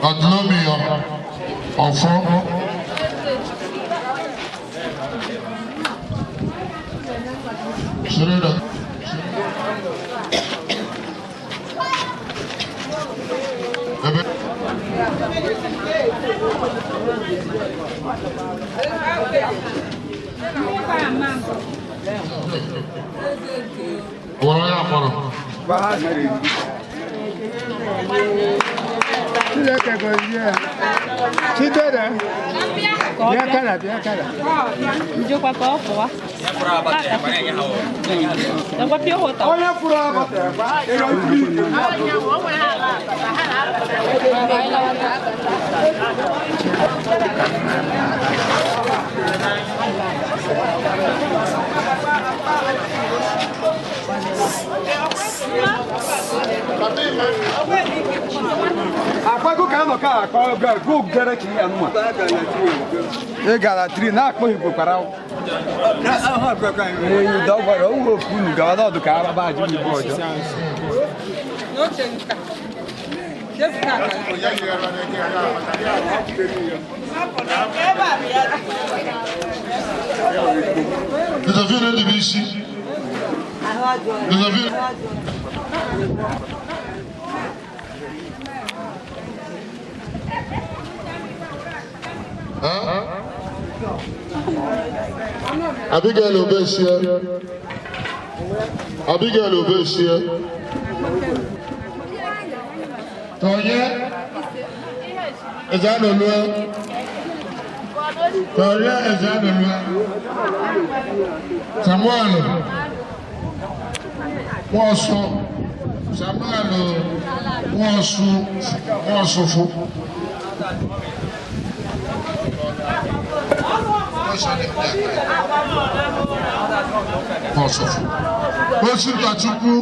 Odlomio Ofo. Sureda. Apago kano ka ko go gere ki anu. E galatri na ko ibo parao. Ah ko ka e do baro o funu ga do ka ba ji ni bojo. No chenka. Just ka. Vous avez un début ici. Vous avez Abigail Obesia. Abigail Obesia. Toye. Ezano lua. Toye ezano lua. Samuel. Moso. Samuel. Moso fu. Ositachukwu.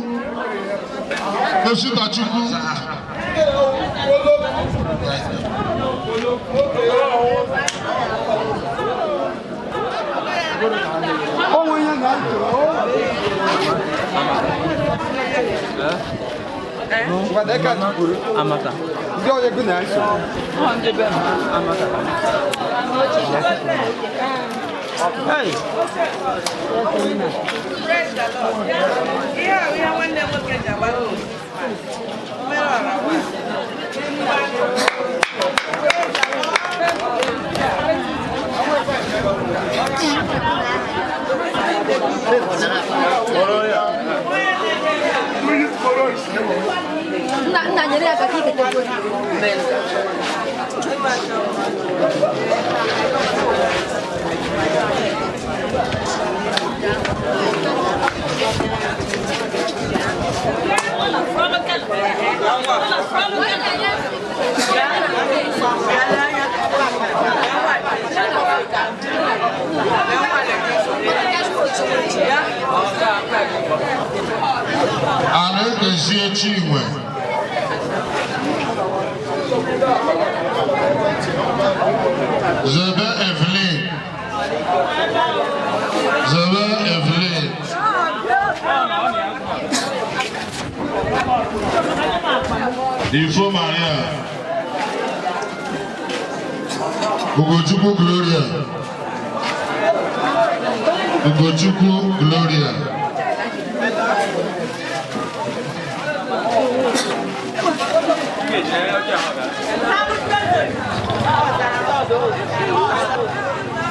Amata. Yo de good night. Amata. Hey. Praise the Lord. Yeah, we are one day look at the Bible. IFEOMA Ugochukwu Gloria. Ugochukwu Gloria.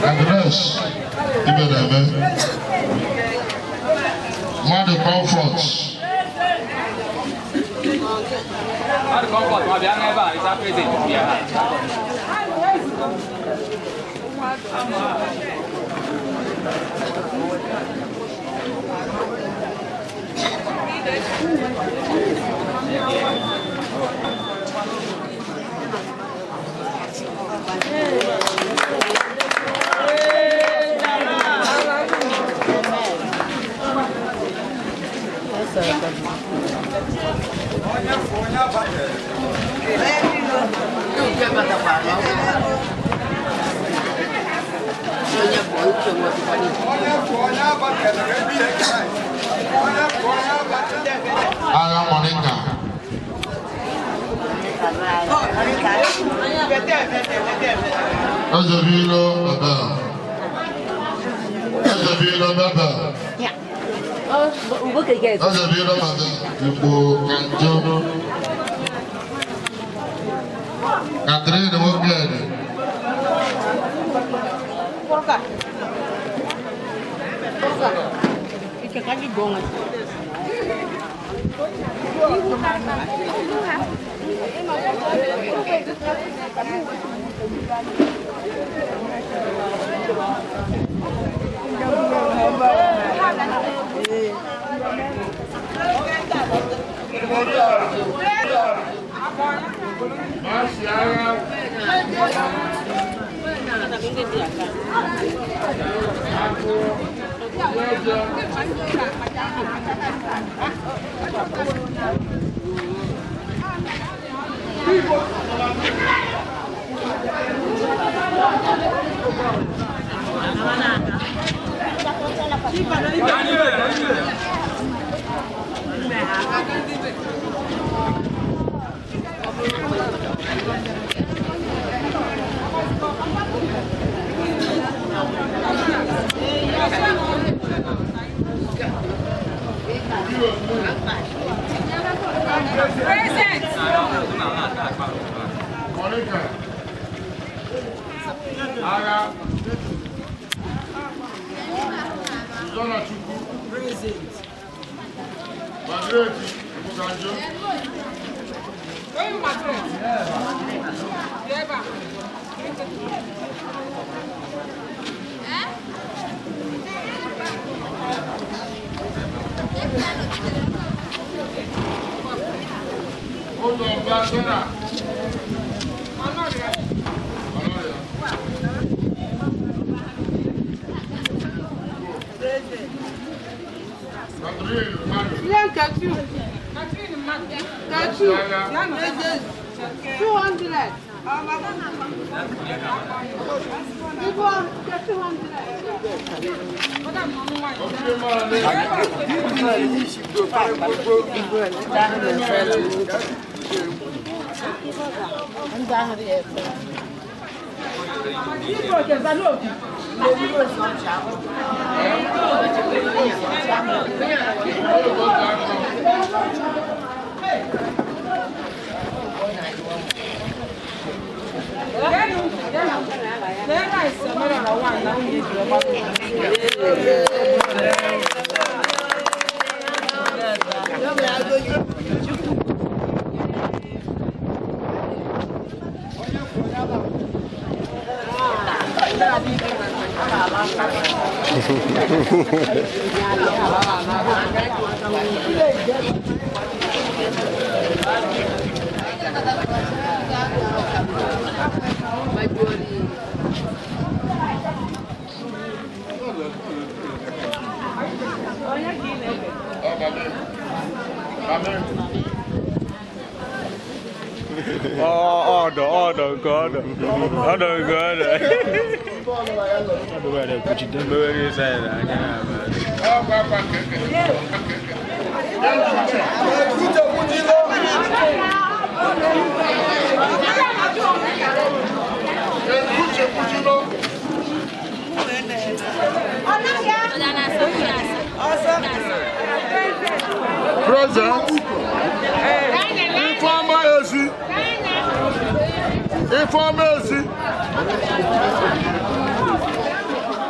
Agnes Ibedeme. Mother Comfort. Mother Comfort, ma bien là-bas, ils sont présents. Order, God. Present. IFEOMA ezi.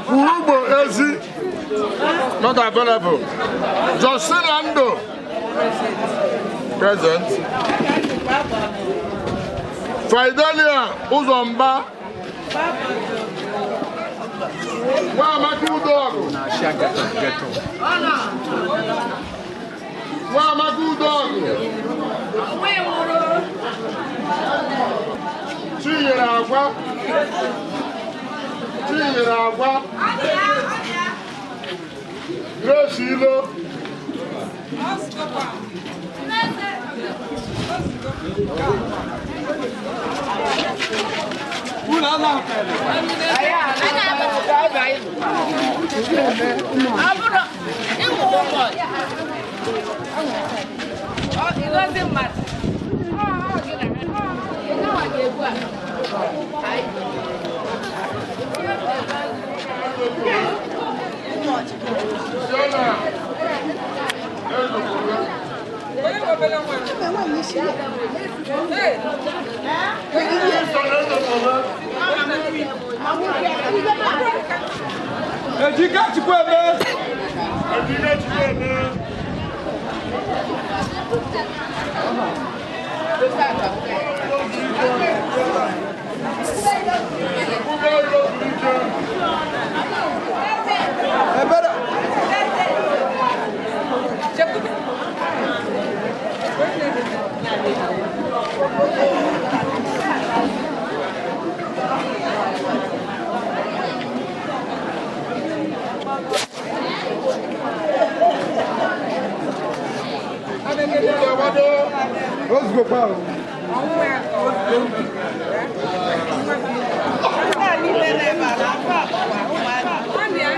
Ugbo ezi. Not available. Justina Ndo. Present. Fidelia Uzomba. Wamaki Udogo. Wamaki Udogo. Chinyere agwa. Grace Ilo.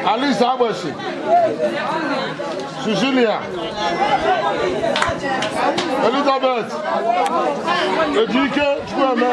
Alice Abwesi, Cecilia, Elizabeth, Ejike, Chueme,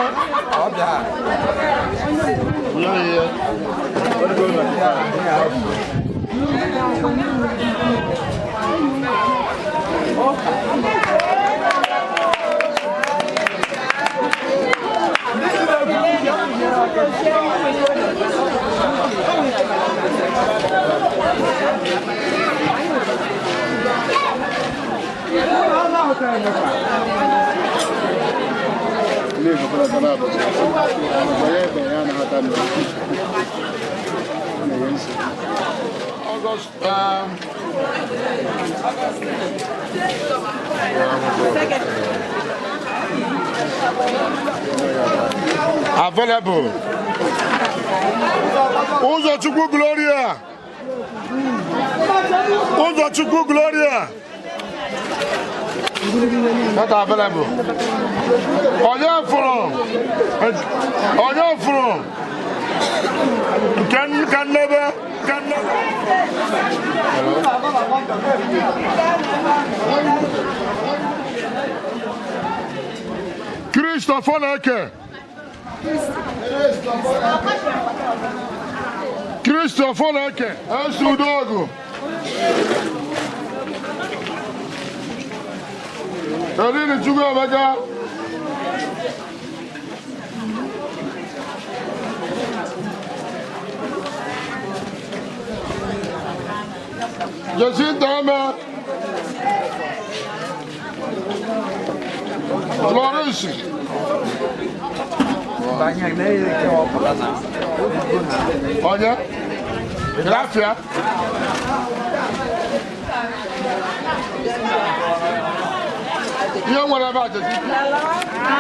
available. Uzo Chukwu Gloria. Uzo Chukwu Gloria. Not available. Onye from? Can never. Christopher Neke. Christopher Neke. Esudogo. Tadini Chuga Baga. Jacinta Ama. Florence. Banyak nih kalau pernah. Banyak. Gracias. You want about this?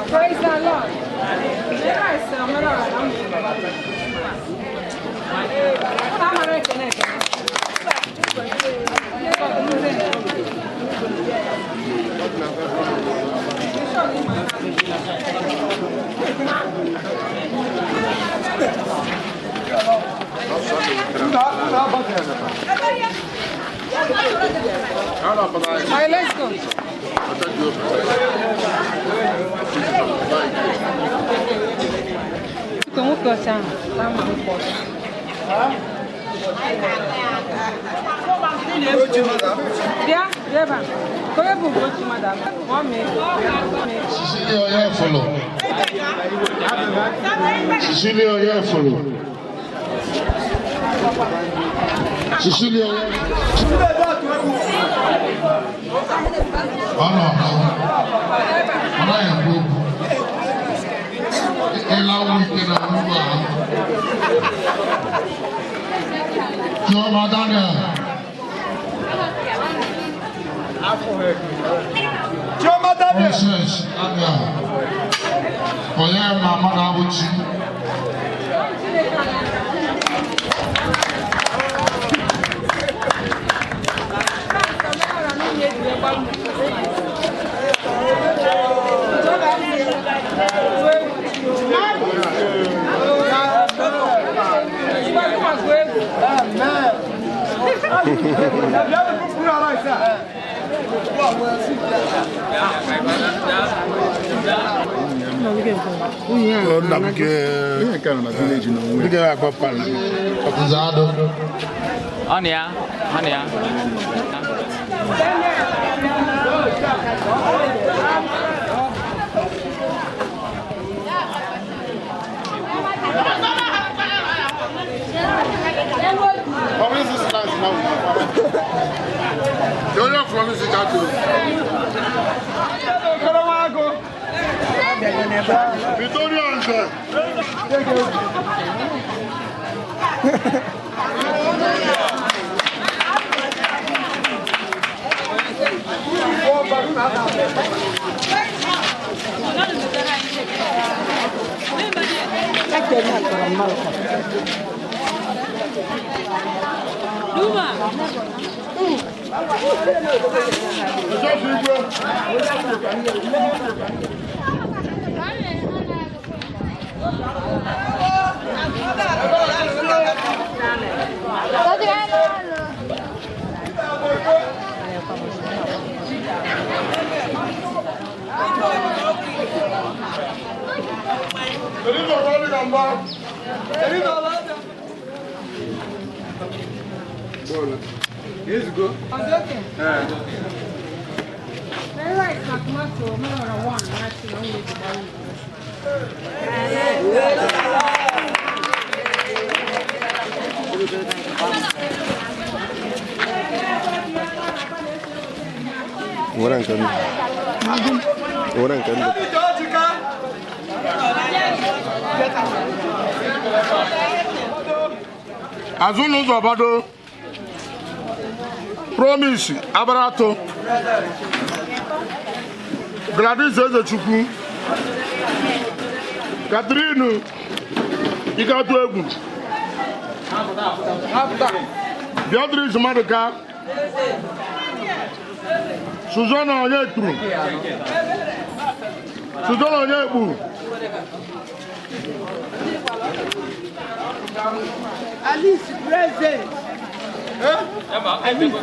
Praise the Lord. Alright, let's go. Como que você Bien, bien. Comment vous voulez, madame? Sicily oya follow. Sicily oya follow. Sicily oya. Oh no. Ana ya go. Ela wike na ruwa. Yo madame. Yes, Oya mama na buchi. Yes, go. Okay. Very right, tomato, one, actually, only the Azunu Zobado Promise Abarato Gladys Ezechukwu Catherine Ikatu Egwu Beatrice Maduka Susanna Onyekuru Susanna Onyekuru Alice present. Alice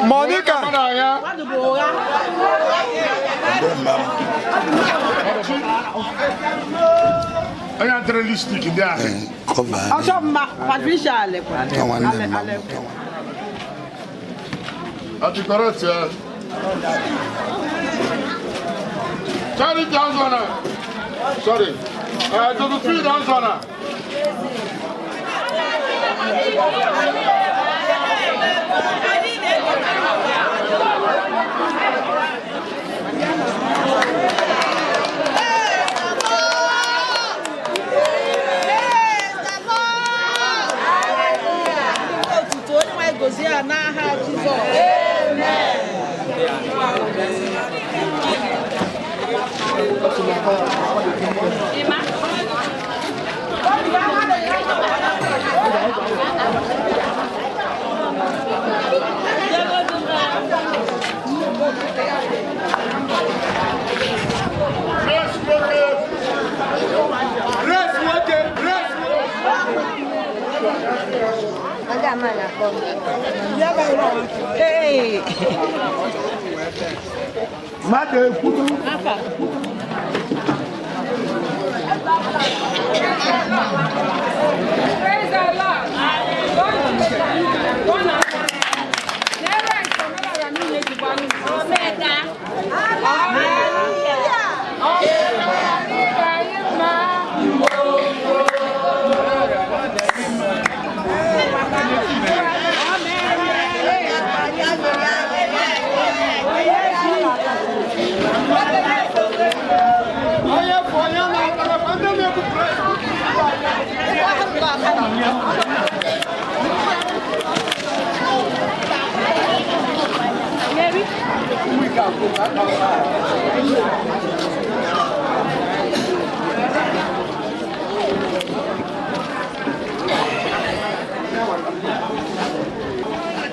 Monica I am realistic there. Also, Patricia, Sorry. 23,000. Hey. Madam, Praise the Lord.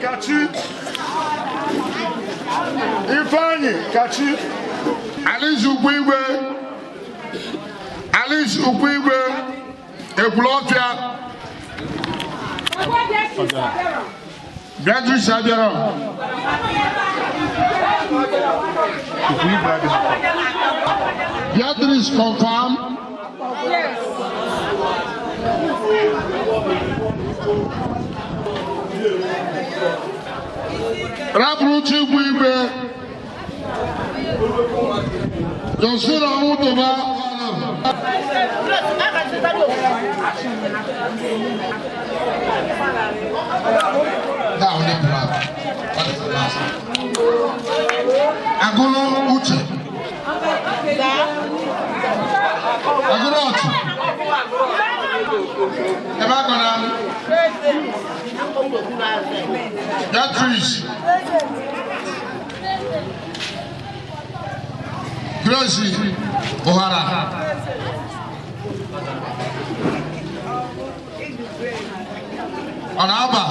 Kachi Ifeanyi Kachi Alice Ugwigwe Ekwulofia Beatrice Abiara Beatrice confirm. Yes. Rabruchi Ugwigwe Josura Mutoba Down in blood. What is the last one? Agolo Uche. Agolo Uche. Eba gonna. Beatrice. Gracie O'Hara. Onaba.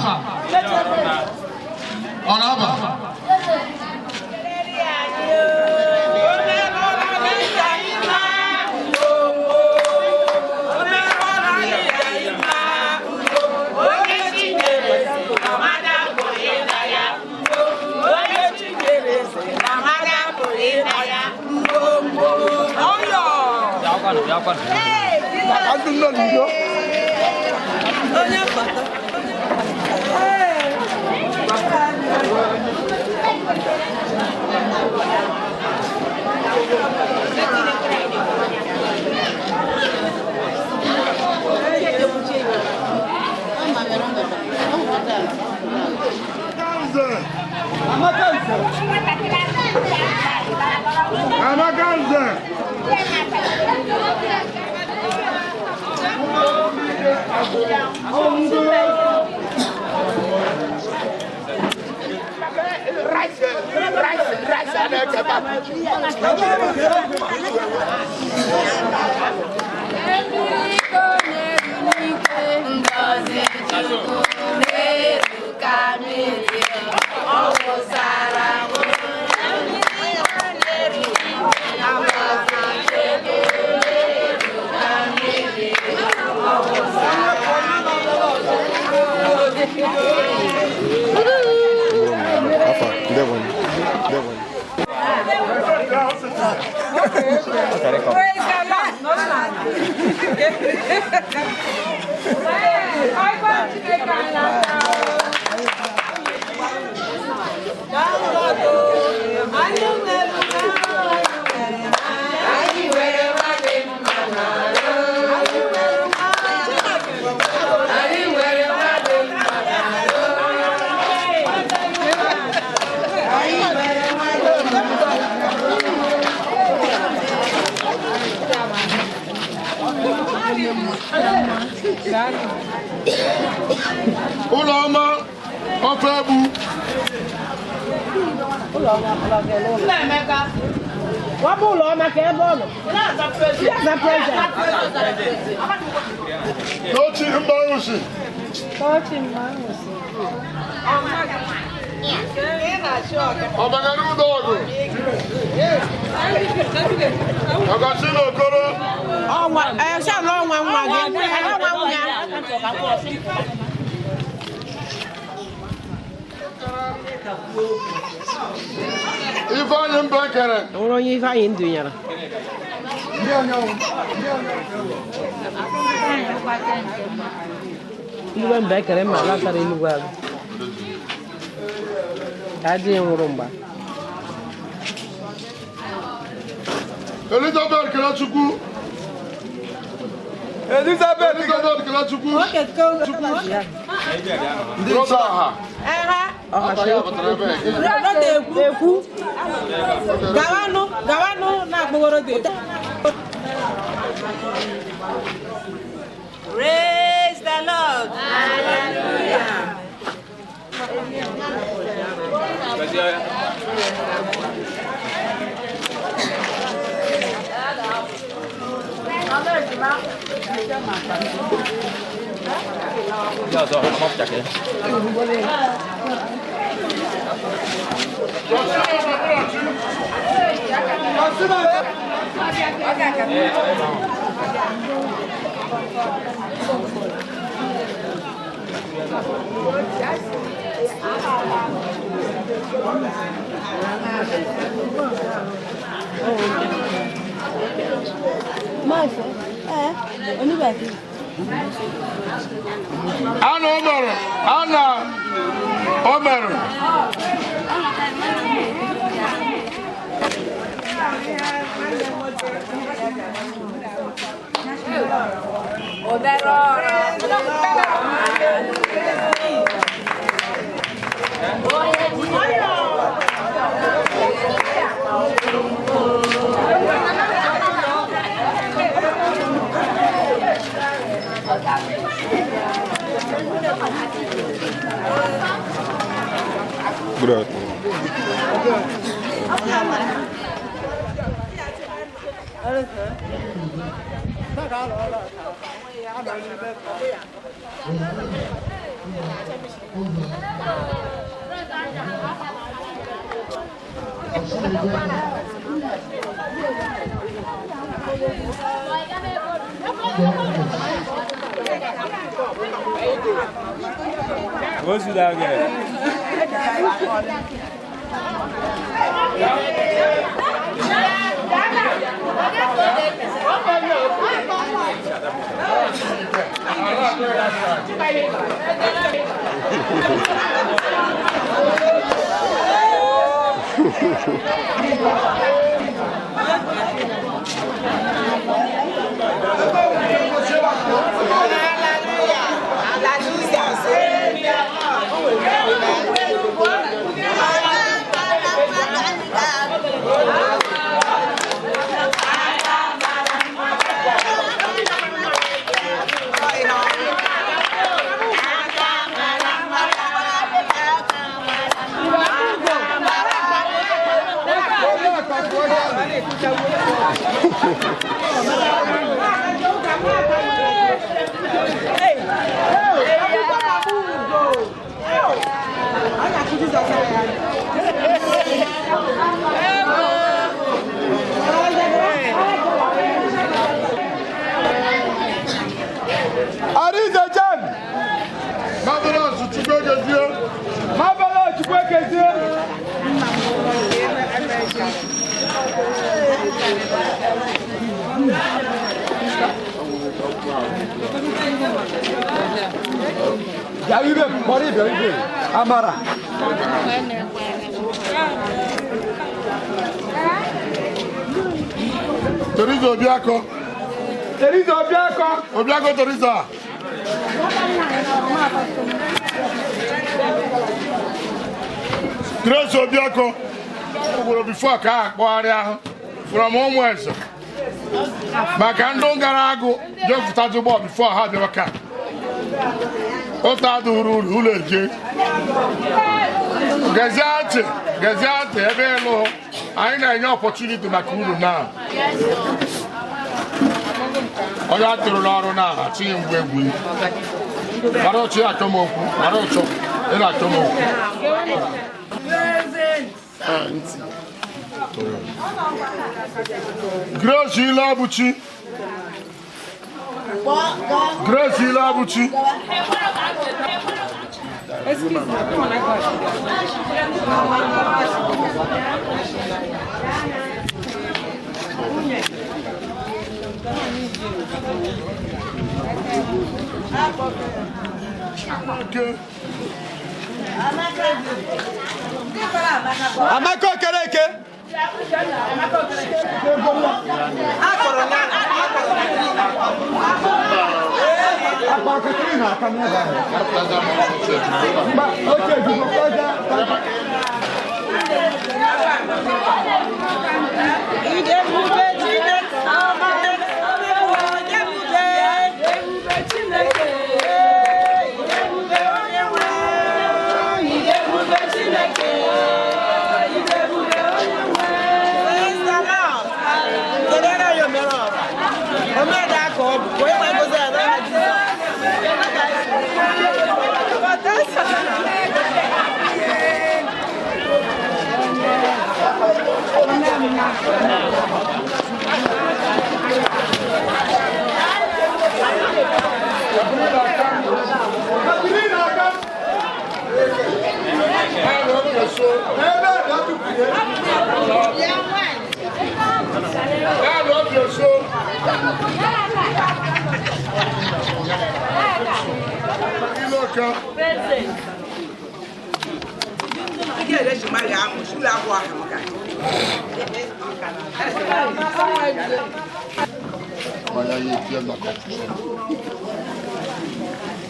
Ulama Ofebu. What will all my cable? No Chimbarusi. Obagaru Dogo. Agashino Koro. Oh, what? I shall know one. Ifeanyi Mbekere. Onye onye Ifeanyi ndụ nyara. Iwe Mbekere ma latara Enugu Agụ. Ka dị nwụrụ mgba. Elizabeth Kelachukwu. Kelachukwu. Okay, go. Ndị ọzọ aha. Gawanu na Bogoro de. Praise the Lord. Hallelujah. Giờ rồi, móc chặt kìa. Ana Omer. Good. What's that again? Amara. Teresa Obiako. Teresa Obiako. Obiako Teresa. Grace Obiako. Before ka akpọgharịa from Omweze. Maka ndị gara agụ jefụta jụgbọ before ha bịara ka. Ota duru ụlọ eje. Geziate ebe elu anyị na-enye opportunity maka uru na. Onye atụrụ n'ọrụ na achịghị mgbe egwu. Mara ọchị atọmokwu, mara ọchọ ịna atọmokwu. Grace Ilabuchi. Grace Ilabuchi. Excuse me, come on, I got Okay. Amako Kereke.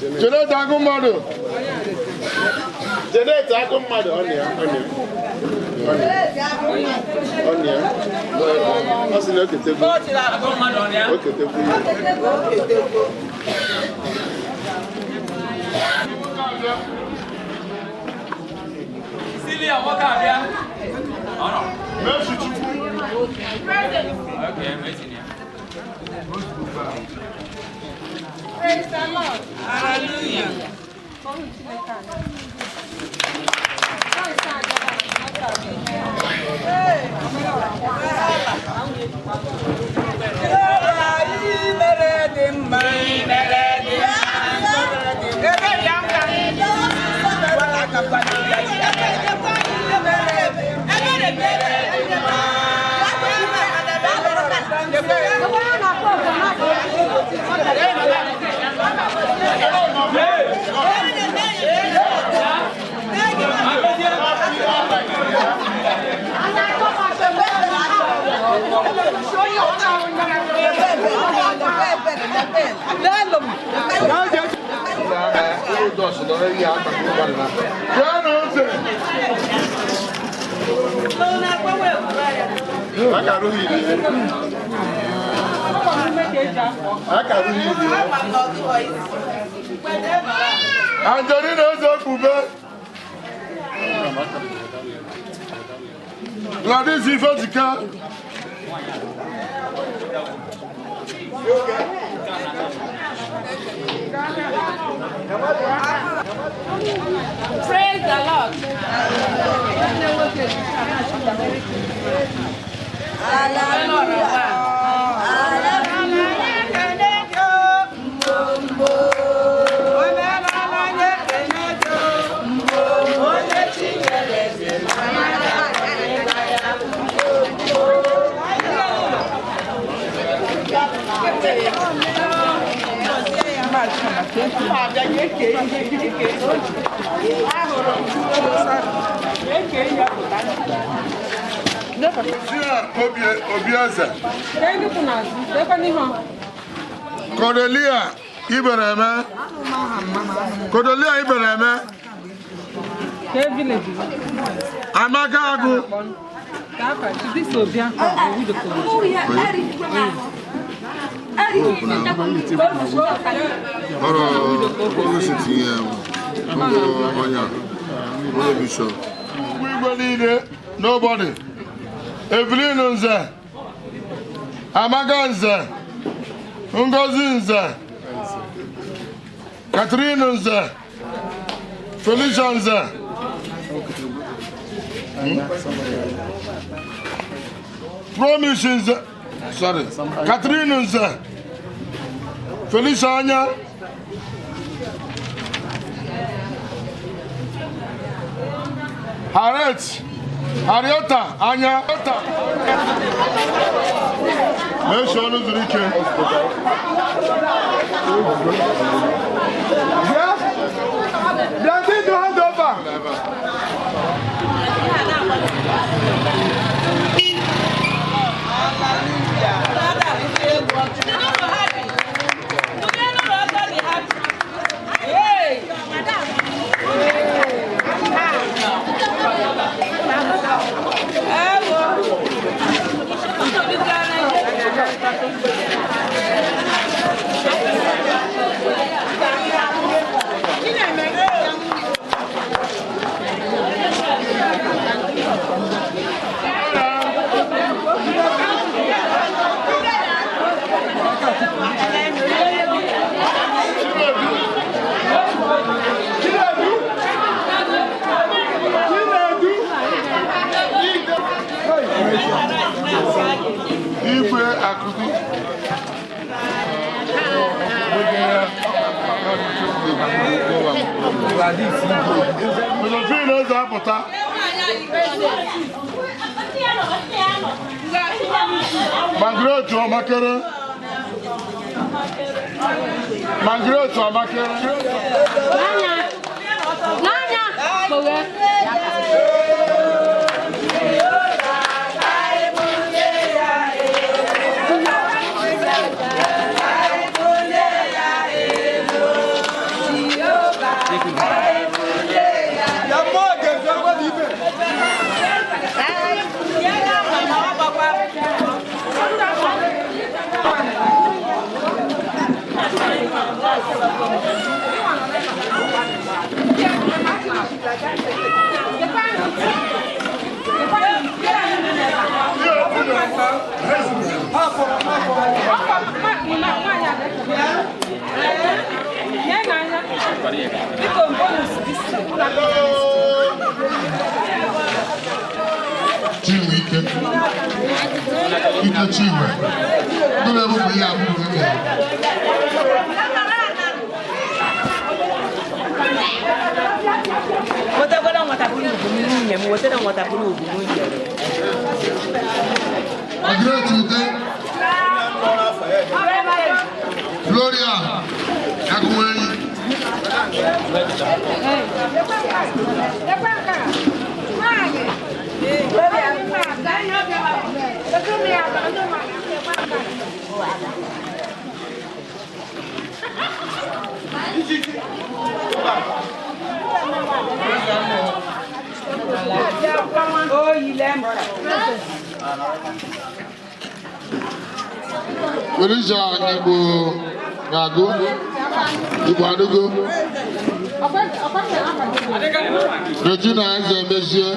Janet Agumado. Janet Agumado on here. What's the look at the Praise the Lord. Hallelujah. Angelina Zokube. Gladys Ifotika. Praise the Lord. Cordelia Ibereme. Cordelia Ibereme. Amagagu. Nobody. Evelyn Nze. Amaga Nze. Ngozi Nze. Catherine Nze. Felicia Nze. Promise Nze. Sorry. Catherine Nze. Felicia Anya. Harrieta Anya. Make sure you do it. Blending to hand over. Ife akudu. Margaret Omakere. Margaret Omakere. Nanya. ikechi igwe ndị na-ebupụ ihe abụrụ nwunye Agreed today. Gloria Agumeni. Oh, you lamb. Felicia Igbo Anugo. Regina Eze Mezie.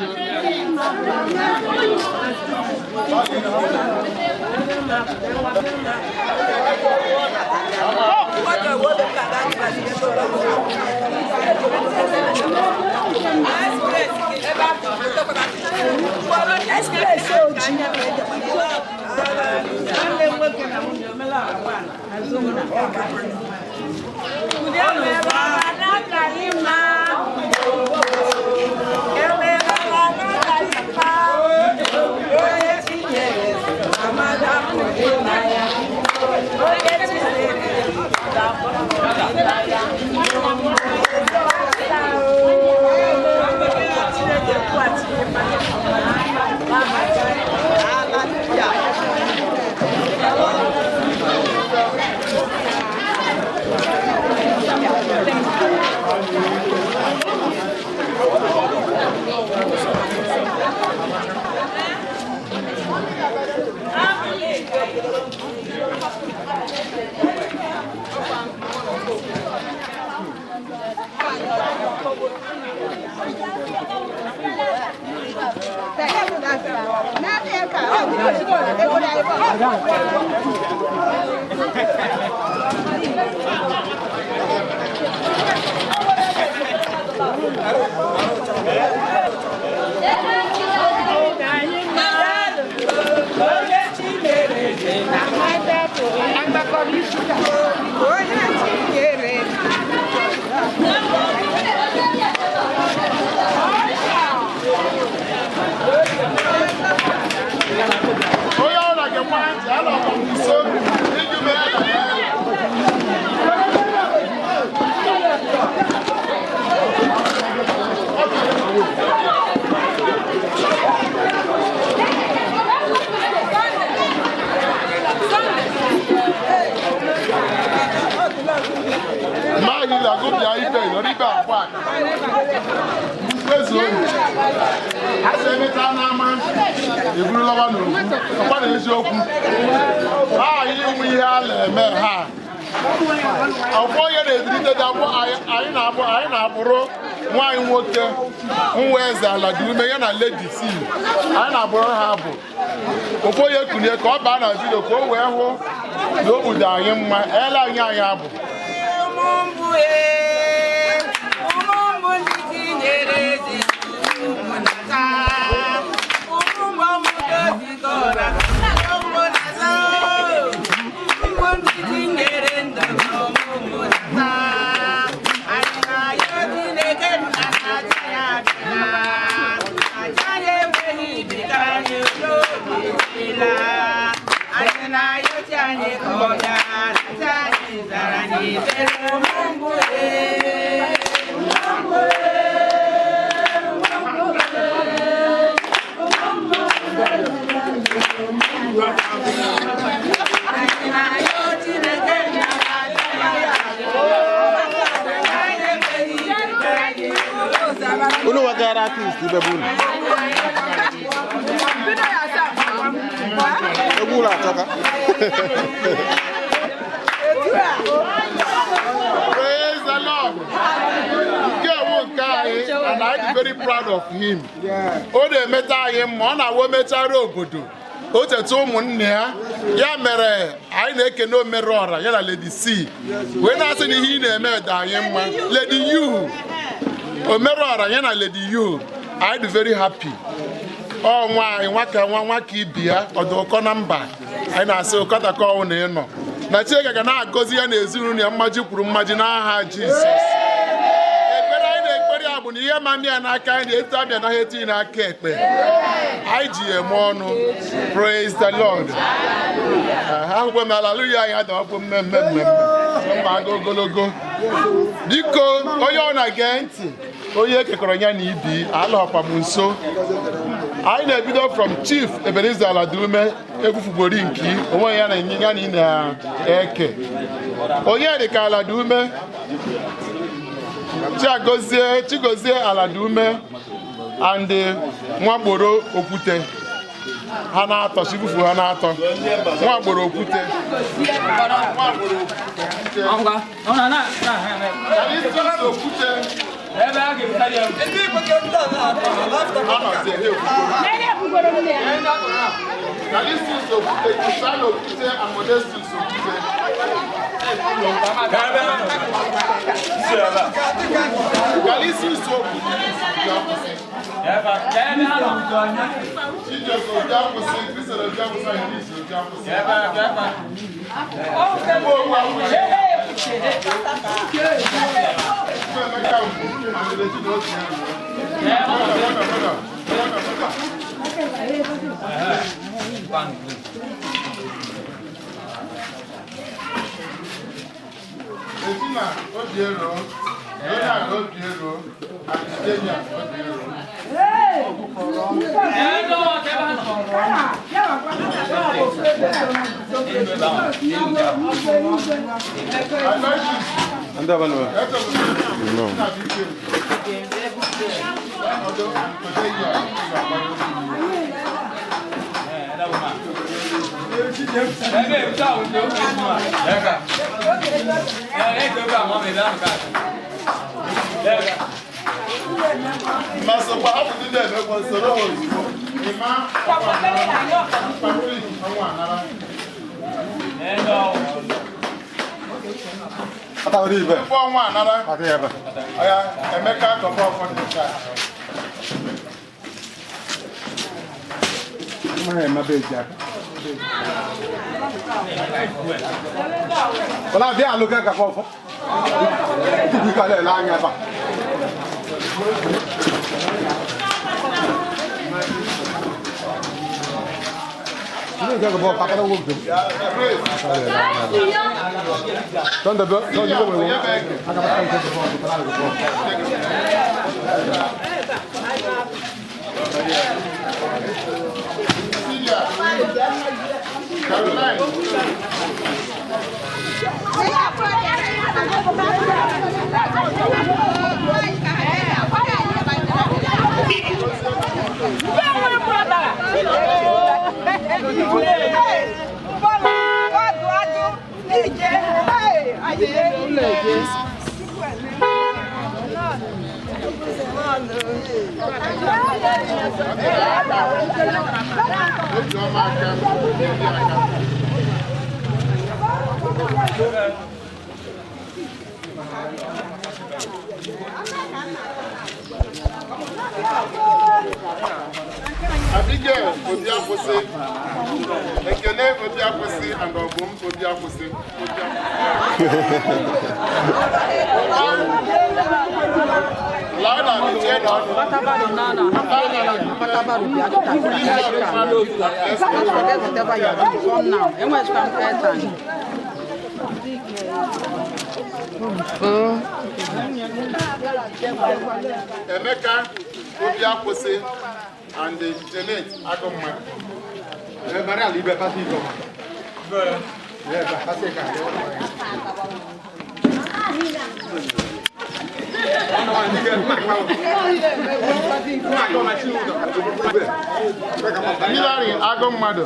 Aladiume ya na Ladyu anyị na-abụrụ ha abụ ofoye kunye ka ọ baa na video ka o wee hụ na obodo anyị mma ele anyị abụ Uno wa gara artist ibebuni. Egula toka. Praise the Lord. And I'm very proud of him. O de meta him na wo metara obodo. O tetu ụmụnne ya mere anyị na-ekene omere ọra ya na Lady C. Wee na-asị na ihe ị na-eme dị anyị mma. Lady U. Omere ọra ya na Lady U. I'm very happy. ọ nwa ka ibi ya ọdụkọ na mba anyị na-asị ụkọtakọ ọnwụ na ịnọ na Chineke ga na-agọzi ya na ezinụlọ ya mmaji kwuru mmaji n'aha Jizọs. Ekpere anyị na-ekpere ya bụ na ihe ma ndị ya n'aka anyị na-etu abịa naghị etinye n'aka ekpe anyị ji ya eme ọnụ. Praise the Lord. Akwụkwọ m haleluya anyị adọkpụ mmemme mma aga ogologo. Biko onye ọ na-ege ntị onye ekekọrọ ya na ibi alọkwa m nso. Anyị na-ebido from Chief Ebenezer Aladiume egwufugori nke onwe ya na ịnyịnya na ị na-eke. Onye dịka Aladiume Chigozie Aladiume and Nwagboro Okwute ha na-atọ chibufu ha na-atọ Nwagboro Okwute Ebe a ga-ebutali ya. Ndị Igbo ga-ebutali ya. Callistus Okwute, Christian Okwute, and Modestus Okwute. Callistus Okwute. Jesus Ojakwusi, Christian Ojakwusi, and Jesus Ojakwusi. Regina Obiero, Leonard Obiero, and Kenya Obiero. Voilà, viens à l'occasion qu'à faire. Tu peux aller là, il n'y a pas. Abigail Obiakwusi, Ekene Obiakwusi, and Obum Obiakwusi. Emeka Obiakwusi and Janet Agoma. Hilary Agomado,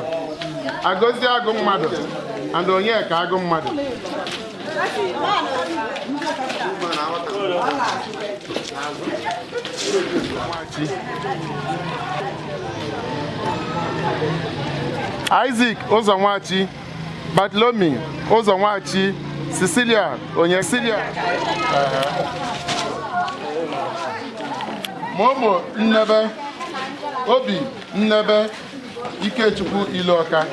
Agozi Agomado, and Onyeka Agomado. Isaac Ozonwachi, Bartholomew Ozonwachi, Cecilia Onyesilia, Momo Nnebe, Obi Nnebe Ikechukwu Iloka.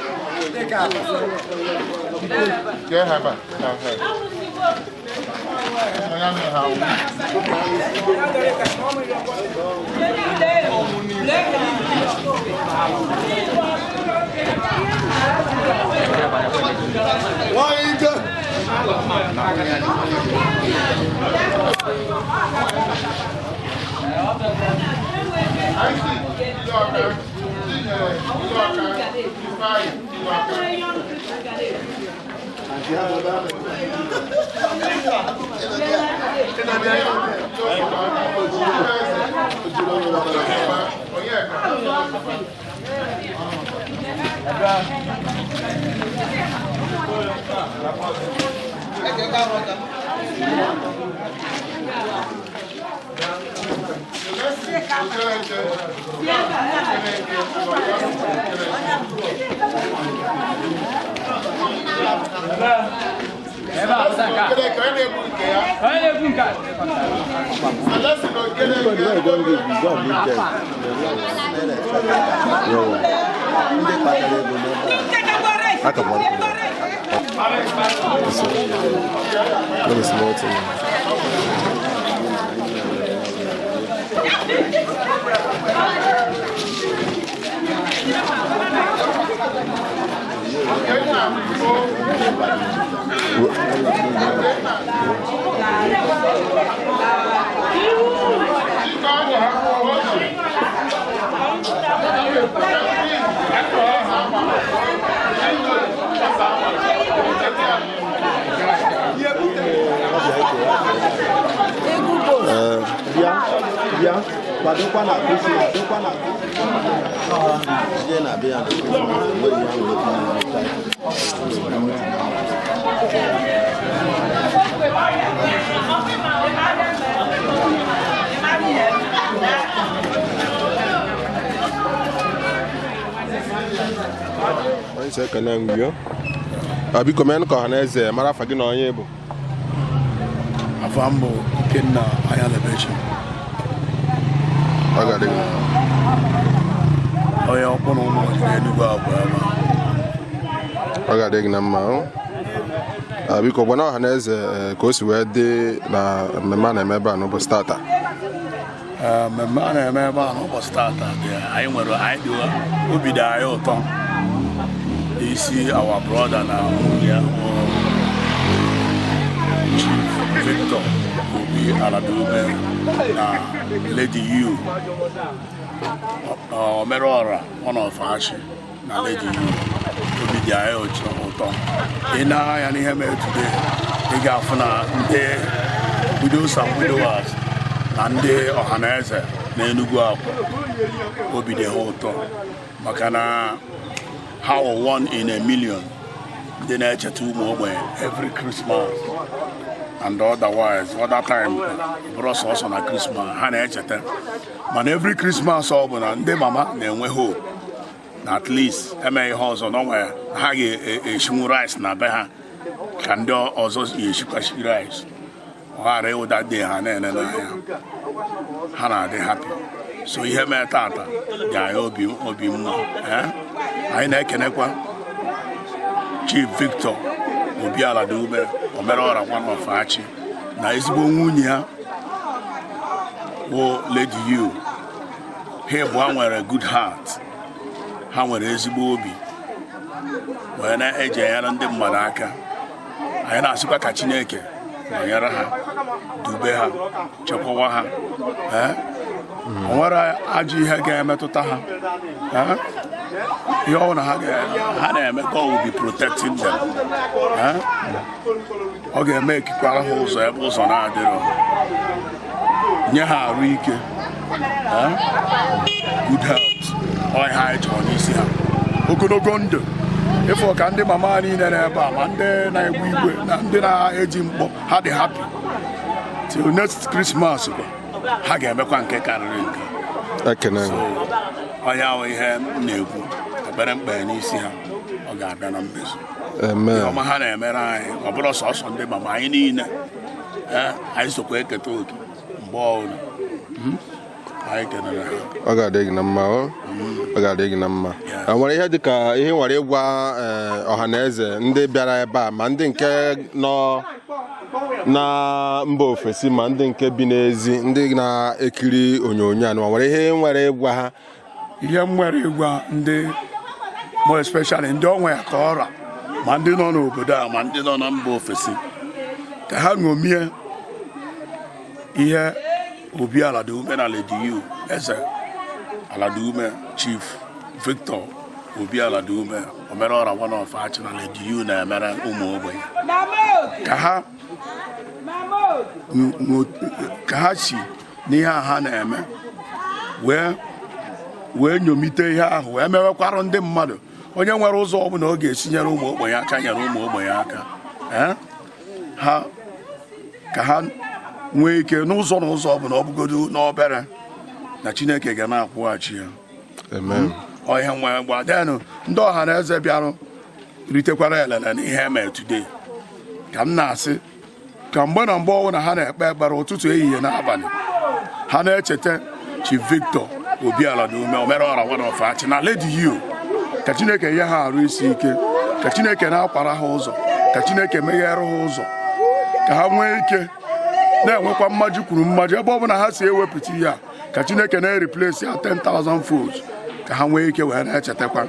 Get her back. Abiko men ko haneze mara fagi na onye bụ Afambo Kenna Anyalebechi. Agade. Oya okpono mo Enugu Akwu-Achi. Agade na mma. Abiko bona haneze ka o si wee dị na mmemme na-emebe a n'ụbọchị tata. Mmemme na-emebe a n'ụbọchị tata anyị nwere idea obi dị anyị ụtọ. Isi our brother na ya Chief Victor Obi Anadiume na Ladyu Omerora one of Achi na Ladyu obi dị anyị ụtọ. Ị na-anya n'ihe mere today ị ga-afụ na ndị widows and widowers na ndị ọhaneze na Enugu Akwu obi dị ha ụtọ maka na how 1 in a million they na-echeta ụmụ ogbenye every Christmas and otherwise other time bros also na Christmas ha na-echeta mana every Christmas ọ bụ na ndị mama na-enwe hope na at least eme ihe ọzọ n'onwe ha ga-eshinwu rice na be ha ka ndị ọzọ ga-eshikwashi rice ọ ghara ịwụda dị ha na-ene n'anya ha na-adị happy so ihe mee tata dị anyị obi mma anyị na-ekenekwa Chief Victor Obi Anadiume Omerora one of Achi na ezigbo nwunye ya bụ Ladyu. Ha bụ nwere good heart, ha nwere ezigbo obi wee na-eje nyere ndị mmadụ aka. Anyị na-asịkwa ka Chineke nọnyere ha, dube ha, chekwawa ha. O nwere ajọ ihe ga-emetụta ha. Ihe ọbụla ha na-eme, God will be protecting them. Ọ ga-eme ekikwara ha ụzọ ebe ụzọ na-adịrọ, nye ha arụ ike, good health, ọ ihe anyị chọrọ n'isi ha, ogologo ndụ. Ịfụ ka ndị mama niile n'ebe a ma ndị na-egbu igwe na ndị na-eji mkpọ ha dị happy till next Christmas ha ga-emekwa nke karịrị nke. Onye ahụ ihe m na-ekwu ekpere mkpe n'isi ha, ọ ga-abịa na mmezu. Ọma ha na-emere anyị ọ bụrụ sọsọ ndị mama anyị niile anyị sokwa eketa oke mgbe ọbụla anyị kenere ha. Ọ ga-adị gị na mma ọ ga-adị gị na mma. Nwere ihe dịka ihe nwere ịgwa ọha na eze ndị bịara ebe a ma ndị nke nọ na mba ofesi ma ndị nke bi n'ezi ndị na-ekiri onyonyo a nwere ihe nwere ịgwa ha? Ihe nwere ịgwa ndị more especially ndị onwe ya ka ọra ma ndị nọ n'obodo a ma ndị nọ na mba ofesi ka ha ṅomie ihe Obi Aladiume na Ladyu eze Aladiume Chief Victor Obi Aladiume Omerọra ORPHANS na Ladyu na-emere ụmụ ogbenye ka ha si n'ihe ha na-eme wee nyomite ihe ahụ wee mewekwarụ ndị mmadụ onye nwere ụzọ ọbụla ọ ga-esi nyere ụmụ ogbenye aka nyere ụmụ ogbenye aka ka ha nwee ike n'ụzọ ọbụla ọ bụgodo n'obere na Chineke ga na-akwụghachi ya. Amen. Ihe nwee gbadenụ ndị ọha na eze bịarụ ritekwara elele n'ihe eme today ka m na-asị ka mgbe na mgbe ọbụla ha na-ekpe ekpere ụtụtụ ehihie n'abalị ha na-echeta Chief Victor Obi Aladiume Omerọra ORPHANS na Ladyu ka Chineke nye ha arụ isi ike ka Chineke na-akwara ha ụzọ ka Chineke meghere ha ụzọ ka ha nwee ike na-enwekwa mmaji kwuru mmaji ebe ọbụla ha si ewepụta ihe a ka Chineke na-replace ya 10,000 folds ka ha nwee ike wee na-echetakwa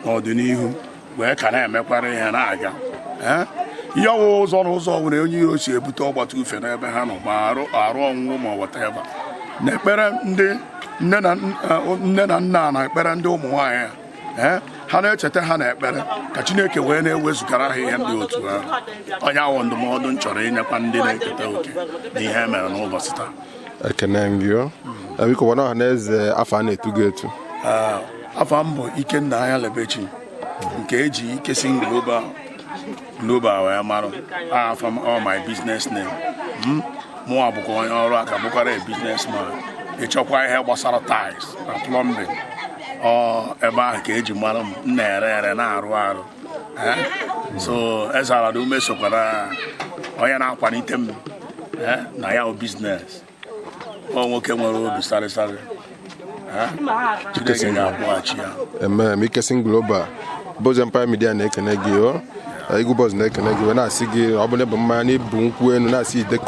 n'ọdịnihu wee ka na-emekwara ihe na-aga ihe ọwụ ụzọ na ụzọ ọbụla onye iro si ebute ọgbata ufe n'ebe ha nọ ma arụ ọnwụnwụ ma whatever na ekpere ndị nne na nna na ekpere ndị ụmụ nwaanyị ha na-echeta ha na ekpere ka Chineke wee na-ewezugara ha ihe ndị otu ahụ. Onye awụ ndụmọdụ m chọrọ inyekwa ndị na-eketa oke n'ihe mere n'ụbọchị taa. Ekene m gị biko gwana ọha na eze afọ a na-etugo etu. Afọ m bụ Ikenna Anyalebechi nke eji ikesi global wee mara. Afọ m all my business name. Mụnwa bụkwa onye ọrụ aka bụkwara a businessman. Ịchọkwa ihe gbasara tiles na plumbing ebe ahụ ka eji mara m na-ere na-arụ so eze Aladiume sokwara onye na-akwalite m na ya biznes nwoke nwere obi sarịsarị Chineke ga-akwụghachi ya. Ikesi global Boz Empire Media na-ekene gị Igwu Boz na-ekene gị wee na-asị gị ọ bụla bụ mmanya na ibu nkwụ enu na-asị jide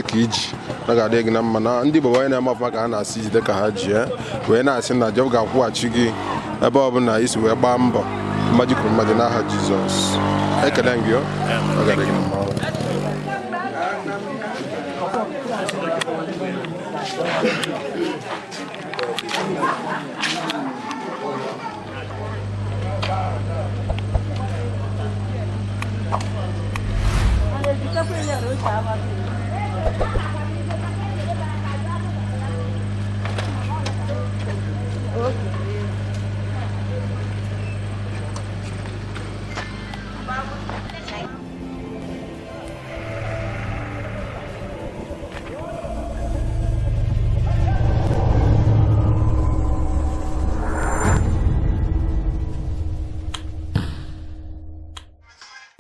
ka iji na ga-adị gị na mma na ndị Igbo onye na-eme ọfụma ka ha na-asị jide ka ha ji wee na-asị na Jehova ga-akwụghachi gị ebe ọ bụla isi wee gbaa mbọ mmaji kwuru mmadụ n'aha Jizọs. Ekele gị ọ ga-adị gị na mma. Allez,